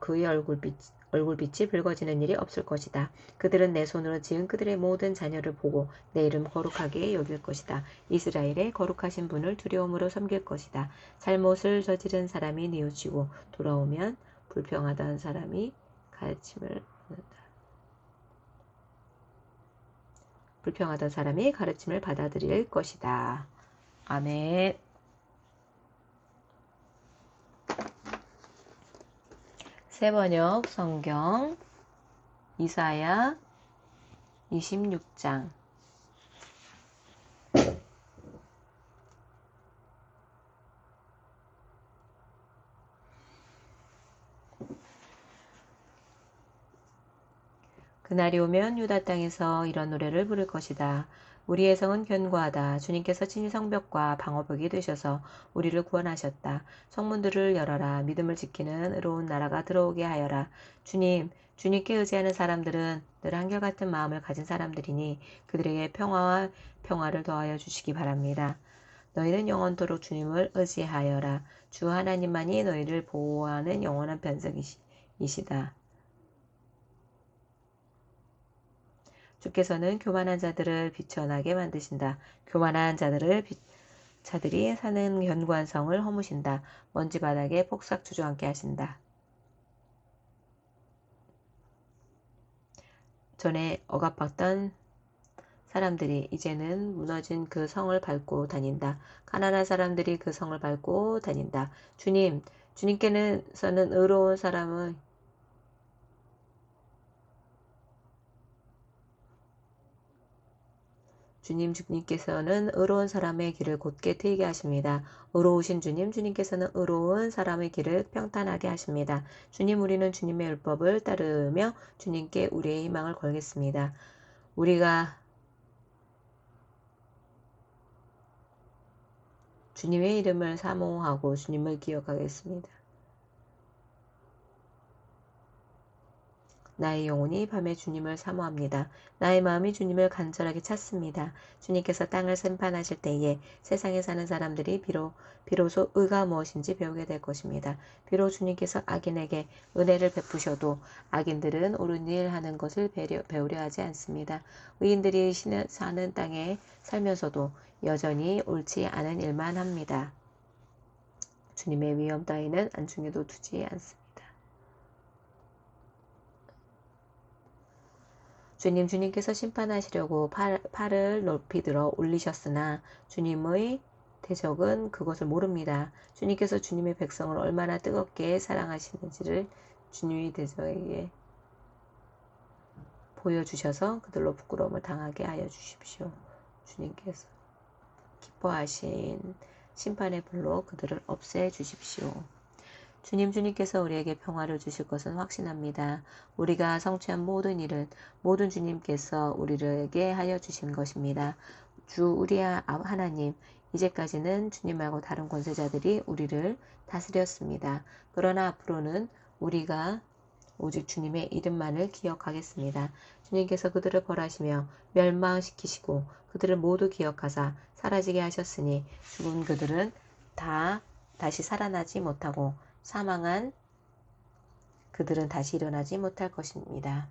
그의 얼굴빛이 붉어지는 일이 없을 것이다. 그들은 내 손으로 지은 그들의 모든 자녀를 보고 내 이름 거룩하게 여길 것이다. 이스라엘의 거룩하신 분을 두려움으로 섬길 것이다. 잘못을 저지른 사람이 뉘우치고 돌아오면 불평하던 사람이 가르침을 받아들일 것이다. 아멘. 새번역 성경 이사야 26장. 그날이 오면 유다 땅에서 이런 노래를 부를 것이다. 우리의 성은 견고하다. 주님께서 친히 성벽과 방어벽이 되셔서 우리를 구원하셨다. 성문들을 열어라. 믿음을 지키는 의로운 나라가 들어오게 하여라. 주님께 의지하는 사람들은 늘 한결같은 마음을 가진 사람들이니 그들에게 평화를 더하여 주시기 바랍니다. 너희는 영원토록 주님을 의지하여라. 주 하나님만이 너희를 보호하는 영원한 변석이시다. 주께서는 교만한 자들을 비천하게 만드신다. 교만한 자들이 사는 견고한 성을 허무신다. 먼지 바닥에 폭삭 주저앉게 하신다. 전에 억압받던 사람들이 이제는 무너진 그 성을 밟고 다닌다. 가난한 사람들이 그 성을 밟고 다닌다. 주님께서는 의로운 사람의 주님께서는 의로운 사람의 길을 곧게 트이게 하십니다. 의로우신 주님께서는 의로운 사람의 길을 평탄하게 하십니다. 우리는 주님의 율법을 따르며 주님께 우리의 희망을 걸겠습니다. 우리가 주님의 이름을 사모하고 주님을 기억하겠습니다. 나의 영혼이 밤에 주님을 사모합니다. 나의 마음이 주님을 간절하게 찾습니다. 주님께서 땅을 심판하실 때에 세상에 사는 사람들이 비로소 의가 무엇인지 배우게 될 것입니다. 비록 주님께서 악인에게 은혜를 베푸셔도 악인들은 옳은 일 하는 것을 배우려 하지 않습니다. 의인들이 사는 땅에 살면서도 여전히 옳지 않은 일만 합니다. 주님의 위엄 따위는 안중에도 두지 않습니다. 주님께서 심판하시려고 팔을 높이 들어 올리셨으나 주님의 대적은 그것을 모릅니다. 주님께서 주님의 백성을 얼마나 뜨겁게 사랑하시는지를 주님의 대적에게 보여주셔서 그들로 부끄러움을 당하게 하여 주십시오. 주님께서 기뻐하신 심판의 불로 그들을 없애 주십시오. 주님께서 우리에게 평화를 주실 것은 확신합니다. 우리가 성취한 모든 일은 모든 주님께서 우리에게 하여 주신 것입니다. 주 우리 하나님, 이제까지는 주님 말고 다른 권세자들이 우리를 다스렸습니다. 그러나 앞으로는 우리가 오직 주님의 이름만을 기억하겠습니다. 주님께서 그들을 벌하시며 멸망시키시고 그들을 모두 기억하사 사라지게 하셨으니 죽은 그들은 다시 살아나지 못하고 사망한 그들은 다시 일어나지 못할 것입니다.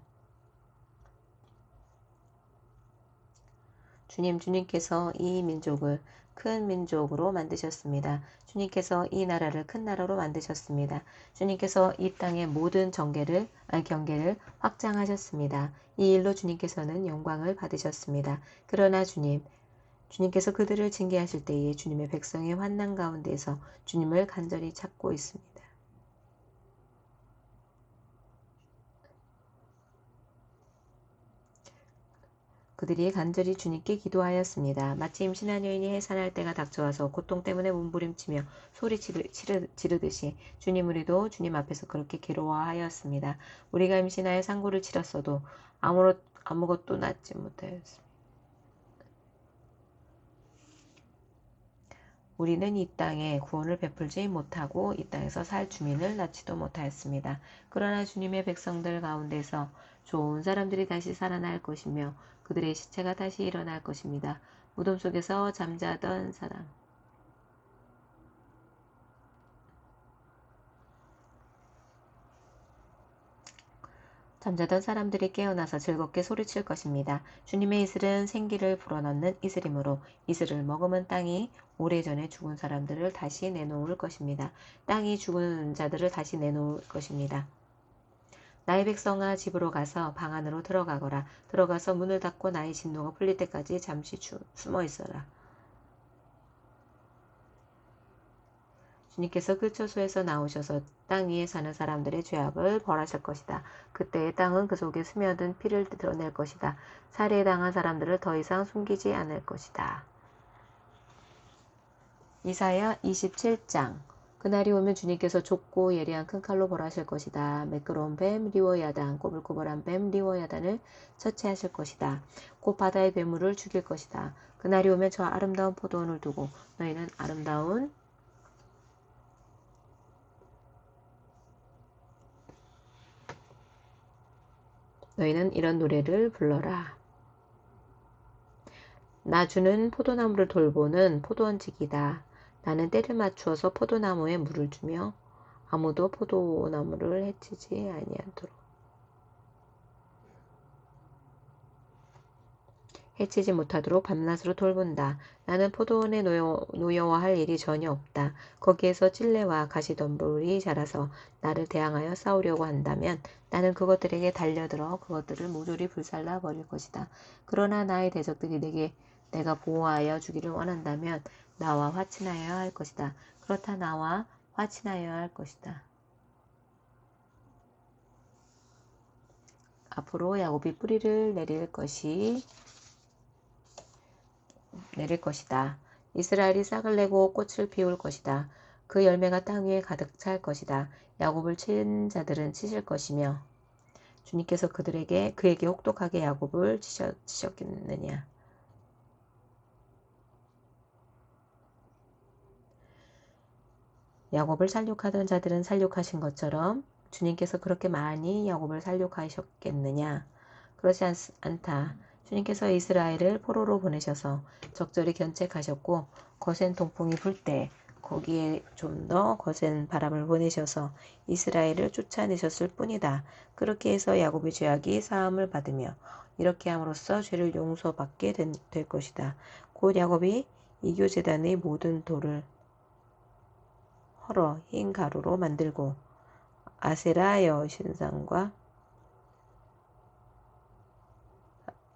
주님께서 이 민족을 큰 민족으로 만드셨습니다. 주님께서 이 나라를 큰 나라로 만드셨습니다. 주님께서 이 땅의 모든 경계를 확장하셨습니다. 이 일로 주님께서는 영광을 받으셨습니다. 그러나 주님께서 그들을 징계하실 때에 주님의 백성의 환난 가운데에서 주님을 간절히 찾고 있습니다. 그들이 간절히 주님께 기도하였습니다. 마치 임신한 여인이 해산할 때가 닥쳐와서 고통 때문에 몸부림치며 소리 지르듯이 주님 우리도 주님 앞에서 그렇게 괴로워하였습니다. 우리가 임신하여 상고를 치렀어도 아무것도 낳지 못하였습니다. 우리는 이 땅에 구원을 베풀지 못하고 이 땅에서 살 주민을 낳지도 못하였습니다. 그러나 주님의 백성들 가운데서 좋은 사람들이 다시 살아날 것이며 그들의 시체가 다시 일어날 것입니다. 무덤 속에서 잠자던 사람. 잠자던 사람들이 깨어나서 즐겁게 소리칠 것입니다. 주님의 이슬은 생기를 불어넣는 이슬이므로 이슬을 머금은 땅이 오래전에 죽은 사람들을 다시 내놓을 것입니다. 땅이 죽은 자들을 다시 내놓을 것입니다. 나의 백성아 집으로 가서 방 안으로 들어가거라. 들어가서 문을 닫고 나의 진노가 풀릴 때까지 잠시 숨어 있어라. 주님께서 그 처소에서 나오셔서 땅 위에 사는 사람들의 죄악을 벌하실 것이다. 그때의 땅은 그 속에 스며든 피를 드러낼 것이다. 살해당한 사람들을 더 이상 숨기지 않을 것이다. 이사야 27장. 그날이 오면 주님께서 좁고 예리한 큰 칼로 벌하실 것이다. 매끄러운 뱀 리워야단, 꼬불꼬불한 뱀 리워야단을 처치하실 것이다. 곧 바다의 괴물을 죽일 것이다. 그날이 오면 저 아름다운 포도원을 두고 너희는 이런 노래를 불러라. 나 주는 포도나무를 돌보는 포도원직이다. 나는 때를 맞추어서 포도나무에 물을 주며 아무도 포도나무를 해치지 아니하도록 해치지 못하도록 밤낮으로 돌본다. 나는 포도원에 노여워할 일이 전혀 없다. 거기에서 찔레와 가시덤불이 자라서 나를 대항하여 싸우려고 한다면 나는 그것들에게 달려들어 그것들을 모조리 불살라 버릴 것이다. 그러나 나의 대적들이 내가 보호하여 주기를 원한다면 나와 화친하여야 할 것이다. 그렇다 나와 화친하여야 할 것이다. 앞으로 야곱이 뿌리를 내릴 것이다. 이스라엘이 싹을 내고 꽃을 피울 것이다. 그 열매가 땅 위에 가득 찰 것이다. 야곱을 친 자들은 치실 것이며 주님께서 그에게 혹독하게 야곱을 치셨겠느냐. 야곱을 살육하던 자들은 살육하신 것처럼 주님께서 그렇게 많이 야곱을 살육하셨겠느냐. 그렇지 않다. 주님께서 이스라엘을 포로로 보내셔서 적절히 견책하셨고 거센 동풍이 불 때 거기에 좀 더 거센 바람을 보내셔서 이스라엘을 쫓아내셨을 뿐이다. 그렇게 해서 야곱의 죄악이 사함을 받으며 이렇게 함으로써 죄를 용서받게 될 것이다. 곧 야곱이 이교제단의 모든 돌을 헐어 흰 가루로 만들고 아세라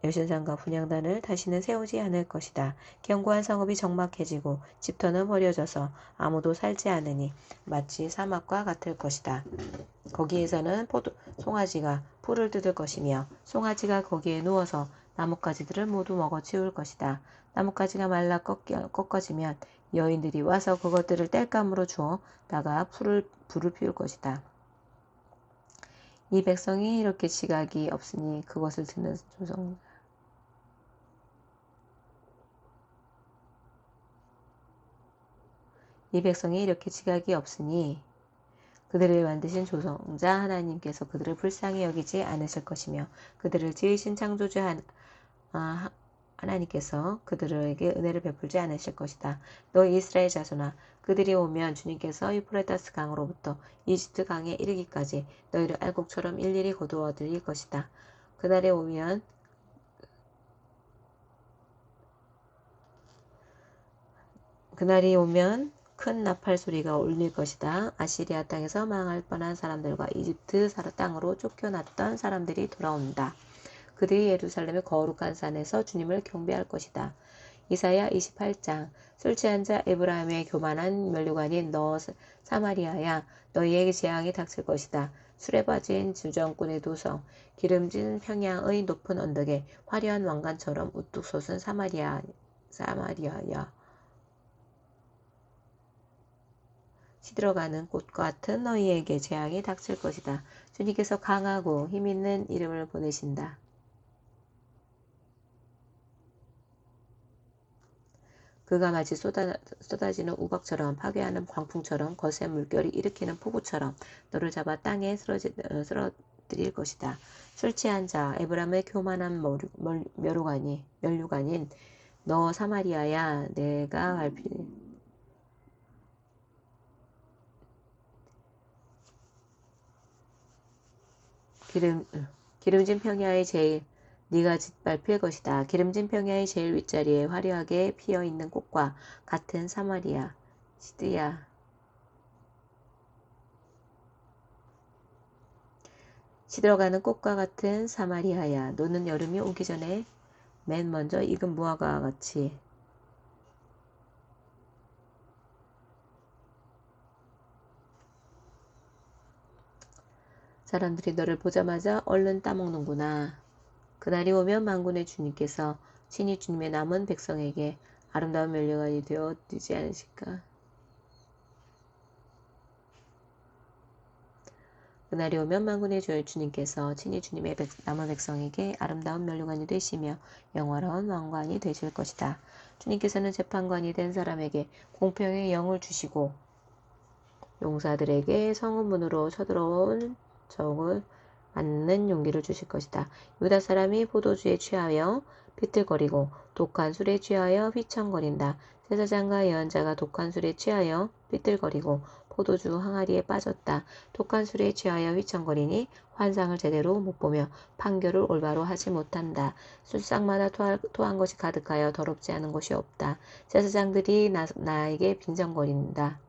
여신상과 분향단을 다시는 세우지 않을 것이다. 견고한 성읍이 적막해지고 집터는 버려져서 아무도 살지 않으니 마치 사막과 같을 것이다. 거기에서는 송아지가 풀을 뜯을 것이며 송아지가 거기에 누워서 나뭇가지들을 모두 먹어치울 것이다. 나뭇가지가 말라 꺾어지면 여인들이 와서 그것들을 땔감으로 주어다가 불을 피울 것이다. 이 백성이 이렇게 지각이 없으니 그것을 듣는 조성 이 백성이 이렇게 지각이 없으니 그들을 만드신 조성자 하나님께서 그들을 불쌍히 여기지 않으실 것이며 그들을 지으신 창조주 하나님께서 그들에게 은혜를 베풀지 않으실 것이다. 너 이스라엘 자손아, 그들이 오면 주님께서 유프라테스 강으로부터 이집트 강에 이르기까지 너희를 알곡처럼 일일이 거두어 드릴 것이다. 그날이 오면 큰 나팔 소리가 울릴 것이다. 아시리아 땅에서 망할 뻔한 사람들과 이집트 땅으로 쫓겨났던 사람들이 돌아온다. 그들이 예루살렘의 거룩한 산에서 주님을 경배할 것이다. 이사야 28장. 술 취한 자 에브라임의 교만한 면류관인 너 사마리아야, 너희에게 재앙이 닥칠 것이다. 술에 빠진 주정꾼의 도성, 기름진 평양의 높은 언덕에 화려한 왕관처럼 우뚝 솟은 사마리아야. 시들어가는 꽃 같은 너희에게 재앙이 닥칠 것이다. 주님께서 강하고 힘있는 이름을 보내신다. 그가 마치 쏟아지는 우박처럼, 파괴하는 광풍처럼, 거센 물결이 일으키는 폭우처럼 너를 잡아 땅에 쓰러뜨릴 것이다. 술 취한 자 에브라임의 교만한 면류관인 너 사마리아야, 내가 갈피 기름진 평야의 제일 네가 짓밟힐 것이다. 기름진 평야의 제일 윗자리에 화려하게 피어있는 꽃과 같은 사마리아 시드야. 시들어가는 꽃과 같은 사마리아야, 너는 여름이 오기 전에 맨 먼저 익은 무화과와 같이 사람들이 너를 보자마자 얼른 따먹는구나. 그날이 오면 만군의 주님께서 친히 주님의 남은 백성에게 아름다운 면류관이 되어 뛰지 않으실까. 그날이 오면 만군의 주님께서 친히 주님의 남은 백성에게 아름다운 면류관이 되시며 영화로운 왕관이 되실 것이다. 주님께서는 재판관이 된 사람에게 공평의 영을 주시고 용사들에게 성문으로 쳐들어온 적을 맞는 용기를 주실 것이다. 유다 사람이 포도주에 취하여 비틀거리고 독한 술에 취하여 휘청거린다. 제사장과 예언자가 독한 술에 취하여 비틀거리고 포도주 항아리에 빠졌다. 독한 술에 취하여 휘청거리니 환상을 제대로 못 보며 판결을 올바로 하지 못한다. 술상마다 토한 것이 가득하여 더럽지 않은 곳이 없다. 제사장들이 나에게 빈정거린다.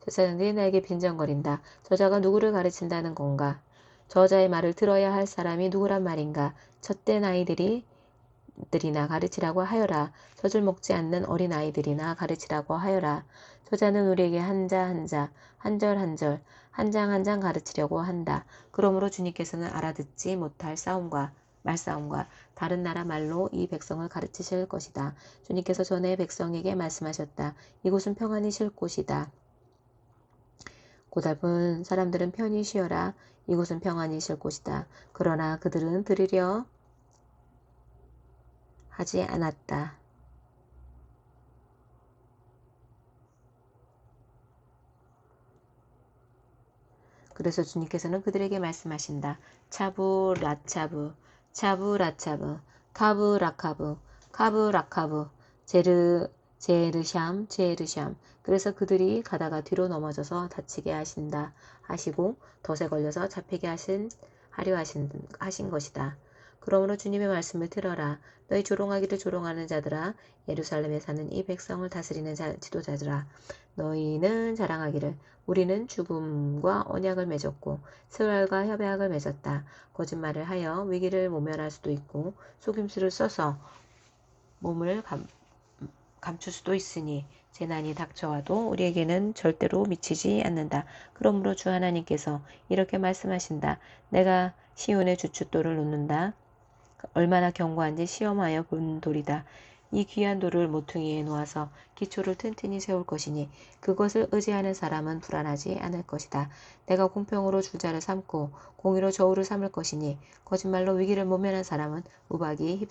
제사장들이 나에게 빈정거린다. 저자가 누구를 가르친다는 건가? 저자의 말을 들어야 할 사람이 누구란 말인가? 젖된 아이들이나 가르치라고 하여라. 젖을 먹지 않는 어린 아이들이나 가르치라고 하여라. 저자는 우리에게 한자 한자, 한절 한절, 한 장 한 장 가르치려고 한다. 그러므로 주님께서는 알아듣지 못할 말싸움과 다른 나라 말로 이 백성을 가르치실 것이다. 주님께서 전에 백성에게 말씀하셨다. 이곳은 평안히 쉴 곳이다. 고달픈 사람들은 편히 쉬어라. 이곳은 평안히 쉴 곳이다. 그러나 그들은 들으려 하지 않았다. 그래서 주님께서는 그들에게 말씀하신다. 차부 라차부, 차부 라차부, 카부 라카부, 카부 라카부, 제르샴. 그래서 그들이 가다가 뒤로 넘어져서 다치게 하시고 덫에 걸려서 잡히게 하려 하신 것이다. 그러므로 주님의 말씀을 들어라. 너희 조롱하기를 조롱하는 자들아, 예루살렘에 사는 이 백성을 다스리는 지도자들아, 너희는 자랑하기를 우리는 죽음과 언약을 맺었고 스월과 협약을 맺었다. 거짓말을 하여 위기를 모면할 수도 있고 속임수를 써서 몸을 감출 수도 있으니 재난이 닥쳐와도 우리에게는 절대로 미치지 않는다. 그러므로 주 하나님께서 이렇게 말씀하신다. 내가 시온의 주춧돌을 놓는다. 얼마나 견고한지 시험하여 본 돌이다. 이 귀한 돌을 모퉁이에 놓아서 기초를 튼튼히 세울 것이니 그것을 의지하는 사람은 불안하지 않을 것이다. 내가 공평으로 주자를 삼고 공의로 저울을 삼을 것이니 거짓말로 위기를 모면한 사람은 우박이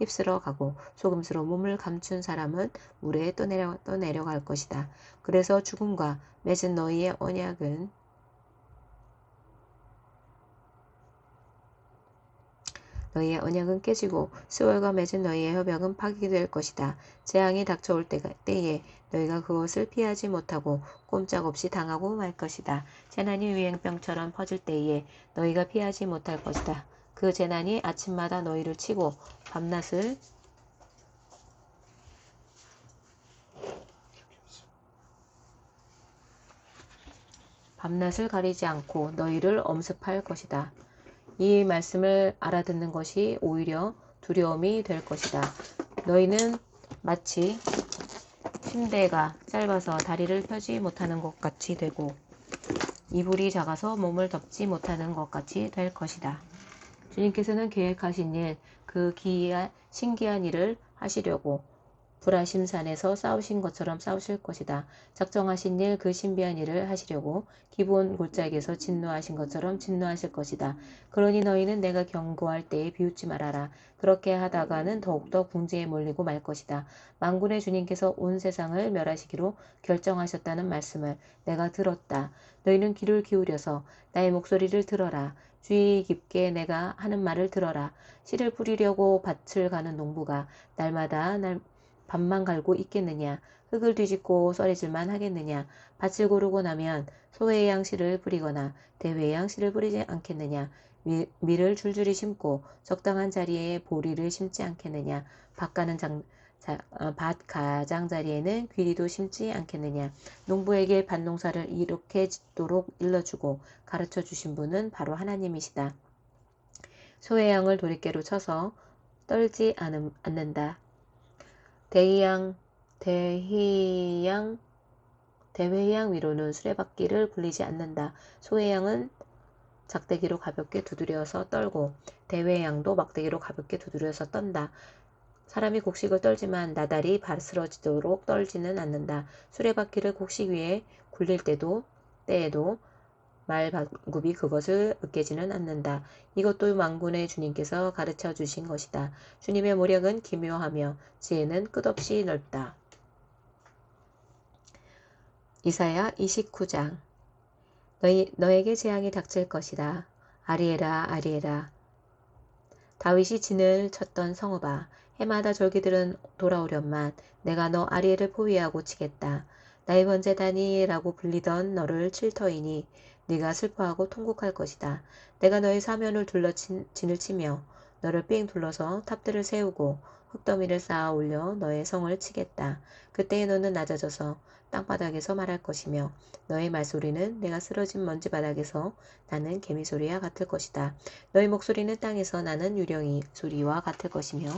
휩쓸어 가고 속임수로 몸을 감춘 사람은 물에 떠내려갈 것이다. 그래서 죽음과 맺은 너희의 언약은 깨지고 스월과 맺은 너희의 협약은 파기될 것이다. 재앙이 닥쳐올 때에 너희가 그것을 피하지 못하고 꼼짝없이 당하고 말 것이다. 재난이 유행병처럼 퍼질 때에 너희가 피하지 못할 것이다. 그 재난이 아침마다 너희를 치고 밤낮을 가리지 않고 너희를 엄습할 것이다. 이 말씀을 알아듣는 것이 오히려 두려움이 될 것이다. 너희는 마치 침대가 짧아서 다리를 펴지 못하는 것 같이 되고 이불이 작아서 몸을 덮지 못하는 것 같이 될 것이다. 주님께서는 계획하신 일, 그 신기한 일을 하시려고 불하심산에서 싸우신 것처럼 싸우실 것이다. 작정하신 일, 그 신비한 일을 하시려고 기브온 골짜기에서 진노하신 것처럼 진노하실 것이다. 그러니 너희는 내가 경고할 때에 비웃지 말아라. 그렇게 하다가는 더욱더 궁지에 몰리고 말 것이다. 만군의 주님께서 온 세상을 멸하시기로 결정하셨다는 말씀을 내가 들었다. 너희는 귀를 기울여서 나의 목소리를 들어라. 주의 깊게 내가 하는 말을 들어라. 씨를 뿌리려고 밭을 가는 농부가 날마다 밭만 갈고 있겠느냐. 흙을 뒤집고 썰어질만 하겠느냐. 밭을 고르고 나면 소의 양 씨를 뿌리거나 대회의 양 씨를 뿌리지 않겠느냐. 밀을 줄줄이 심고 적당한 자리에 보리를 심지 않겠느냐. 밭 가장자리에는 귀리도 심지 않겠느냐. 농부에게 밭농사를 이렇게 짓도록 일러주고 가르쳐 주신 분은 바로 하나님이시다. 소의 양을 도리깨로 쳐서 떨지 않는다. 대회양 위로는 수레바퀴를 굴리지 않는다. 소의 양은 작대기로 가볍게 두드려서 떨고 대회양도 막대기로 가볍게 두드려서 떤다. 사람이 곡식을 떨지만 나달이 바스러지도록 떨지는 않는다. 수레바퀴를 곡식 위에 굴릴 때에도 말방굽이 그것을 으깨지는 않는다. 이것도 만군의 주님께서 가르쳐 주신 것이다. 주님의 모력은 기묘하며 지혜는 끝없이 넓다. 이사야 29장 너에게 재앙이 닥칠 것이다. 아리에라 아리에라. 다윗이 진을 쳤던 성읍아, 해마다 절기들은 돌아오련만 내가 너 아리엘을 포위하고 치겠다. 나의 번제다니라고 불리던 너를 칠 터이니 네가 슬퍼하고 통곡할 것이다. 내가 너의 사면을 둘러 진을 치며 너를 삥 둘러서 탑들을 세우고 흙더미를 쌓아 올려 너의 성을 치겠다. 그때에 너는 낮아져서 땅바닥에서 말할 것이며 너의 말소리는 내가 쓰러진 먼지바닥에서 나는 개미소리와 같을 것이다. 너의 목소리는 땅에서 나는 유령이 소리와 같을 것이며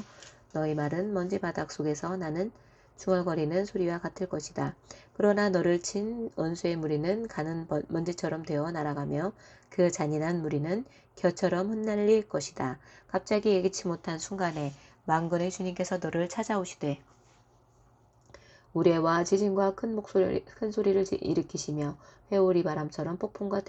너의 말은 먼지바닥 속에서 나는 중얼거리는 소리와 같을 것이다. 그러나 너를 친 원수의 무리는 가는 먼지처럼 되어 날아가며 그 잔인한 무리는 겨처럼 흩날릴 것이다. 갑자기 예기치 못한 순간에 만군의 주님께서 너를 찾아오시되 우레와 지진과 큰 소리를 일으키시며 회오리 바람처럼 폭풍과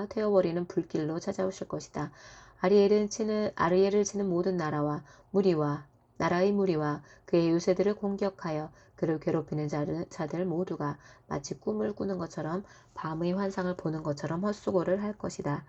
태워버리는 불길로 찾아오실 것이다. 아리엘을 치는 모든 나라의 무리와 그의 요새들을 공격하여 그를 괴롭히는 자들 모두가 마치 꿈을 꾸는 것처럼 밤의 환상을 보는 것처럼 헛수고를 할 것이다.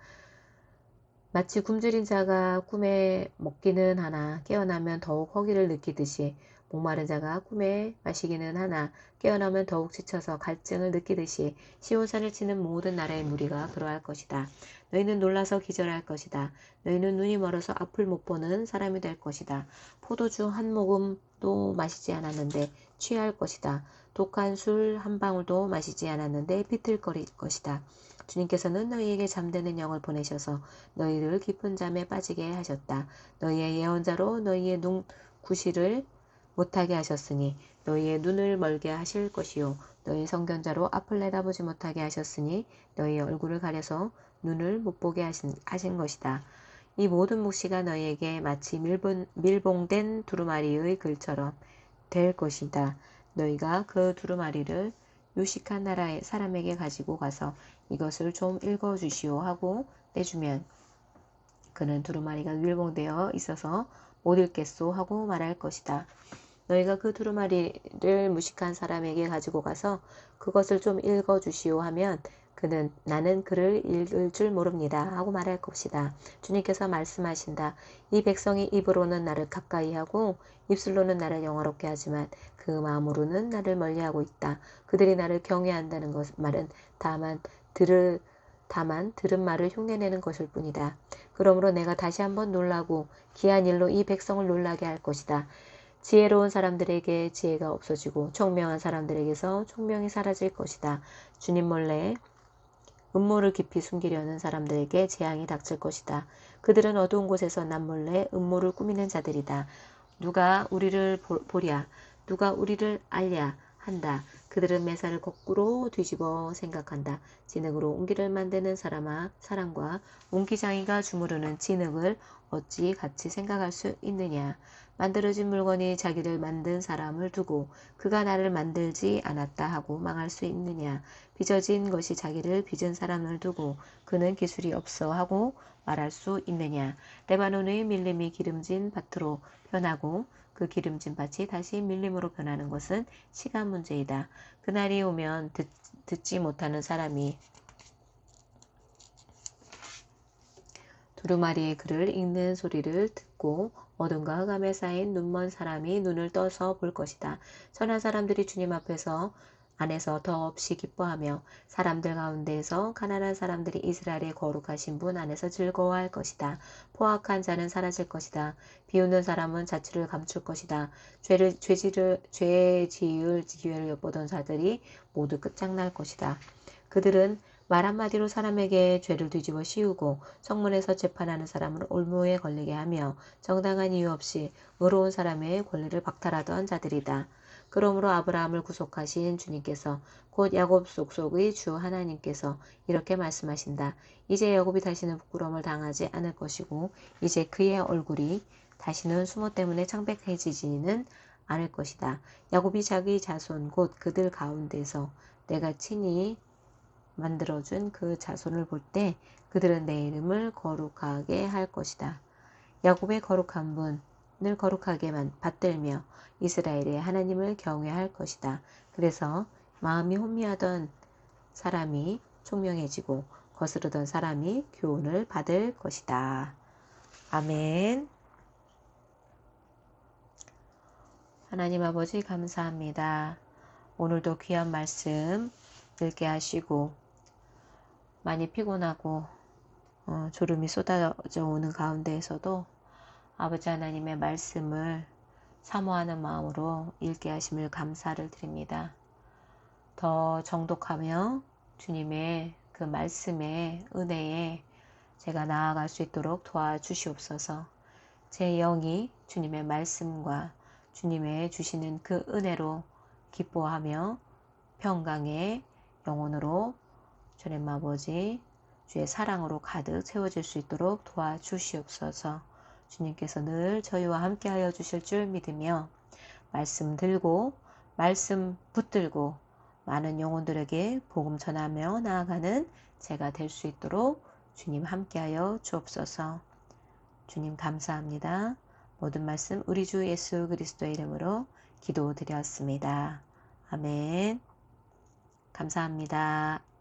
마치 굶주린 자가 꿈에 먹기는 하나 깨어나면 더욱 허기를 느끼듯이 목마른 자가 꿈에 마시기는 하나 깨어나면 더욱 지쳐서 갈증을 느끼듯이 시온산을 치는 모든 나라의 무리가 그러할 것이다. 너희는 놀라서 기절할 것이다. 너희는 눈이 멀어서 앞을 못 보는 사람이 될 것이다. 포도주 한 모금도 마시지 않았는데 취할 것이다. 독한 술 한 방울도 마시지 않았는데 비틀거릴 것이다. 주님께서는 너희에게 잠드는 영을 보내셔서 너희를 깊은 잠에 빠지게 하셨다. 너희의 예언자로 너희의 눈 구실을 못하게 하셨으니 너희의 눈을 멀게 하실 것이요 너희 선견자로 앞을 내다보지 못하게 하셨으니 너희의 얼굴을 가려서 눈을 못 보게 하신 것이다. 이 모든 묵시가 너희에게 마치 밀봉된 두루마리의 글처럼 될 것이다. 너희가 그 두루마리를 유식한 나라의 사람에게 가지고 가서 이것을 좀 읽어주시오 하고 내주면 그는 두루마리가 밀봉되어 있어서 못 읽겠소 하고 말할 것이다. 너희가 그 두루마리를 무식한 사람에게 가지고 가서 그것을 좀 읽어주시오 하면 그는 나는 글을 읽을 줄 모릅니다 하고 말할 것이다. 주님께서 말씀하신다. 이 백성이 입으로는 나를 가까이 하고 입술로는 나를 영화롭게 하지만 그 마음으로는 나를 멀리하고 있다. 그들이 나를 경외한다는 말은 다만 들은 말을 흉내내는 것일 뿐이다. 그러므로 내가 다시 한번 놀라고 기한 일로 이 백성을 놀라게 할 것이다. 지혜로운 사람들에게 지혜가 없어지고 총명한 사람들에게서 총명이 사라질 것이다. 주님 몰래 음모를 깊이 숨기려는 사람들에게 재앙이 닥칠 것이다. 그들은 어두운 곳에서 남몰래 음모를 꾸미는 자들이다. 누가 우리를 보랴, 누가 우리를 알랴 한다. 그들은 매사를 거꾸로 뒤집어 생각한다. 진흙으로 옹기를 만드는 사람과 옹기장이가 주무르는 진흙을 어찌 같이 생각할 수 있느냐. 만들어진 물건이 자기를 만든 사람을 두고 그가 나를 만들지 않았다 하고 망할 수 있느냐. 빚어진 것이 자기를 빚은 사람을 두고 그는 기술이 없어 하고 말할 수 있느냐. 레바논의 밀림이 기름진 밭으로 변하고 그 기름진 밭이 다시 밀림으로 변하는 것은 시간 문제이다. 그날이 오면 듣지 못하는 사람이 두루마리의 글을 읽는 소리를 듣고 어둠과 흑암에 쌓인 눈먼 사람이 눈을 떠서 볼 것이다. 선한 사람들이 주님 안에서 더없이 기뻐하며 사람들 가운데에서 가난한 사람들이 이스라엘의 거룩하신 분 안에서 즐거워할 것이다. 포악한 자는 사라질 것이다. 비웃는 사람은 자취를 감출 것이다. 죄 지을 기회를 엿보던 자들이 모두 끝장날 것이다. 그들은 말 한마디로 사람에게 죄를 뒤집어 씌우고 성문에서 재판하는 사람을 올무에 걸리게 하며 정당한 이유 없이 의로운 사람의 권리를 박탈하던 자들이다. 그러므로 아브라함을 구속하신 주님께서 곧 야곱 속속의 주 하나님께서 이렇게 말씀하신다. 이제 야곱이 다시는 부끄러움을 당하지 않을 것이고 이제 그의 얼굴이 다시는 수모 때문에 창백해지지는 않을 것이다. 야곱이 자기 자손 곧 그들 가운데서 내가 친히 만들어준 그 자손을 볼 때 그들은 내 이름을 거룩하게 할 것이다. 야곱의 거룩한 분을 거룩하게 받들며 이스라엘의 하나님을 경외할 것이다. 그래서 마음이 혼미하던 사람이 총명해지고 거스르던 사람이 교훈을 받을 것이다. 아멘. 하나님 아버지 감사합니다. 오늘도 귀한 말씀 읽게 하시고 많이 피곤하고 졸음이 쏟아져 오는 가운데에서도 아버지 하나님의 말씀을 사모하는 마음으로 읽게 하심을 감사를 드립니다. 더 정독하며 주님의 그 말씀의 은혜에 제가 나아갈 수 있도록 도와주시옵소서. 제 영이 주님의 말씀과 주님의 주시는 그 은혜로 기뻐하며 평강의 영혼으로 주님 아버지 주의 사랑으로 가득 채워질 수 있도록 도와주시옵소서. 주님께서 늘 저희와 함께하여 주실 줄 믿으며 말씀 들고 말씀 붙들고 많은 영혼들에게 복음 전하며 나아가는 제가 될 수 있도록 주님 함께하여 주옵소서. 주님 감사합니다. 모든 말씀 우리 주 예수 그리스도의 이름으로 기도드렸습니다. 아멘. 감사합니다.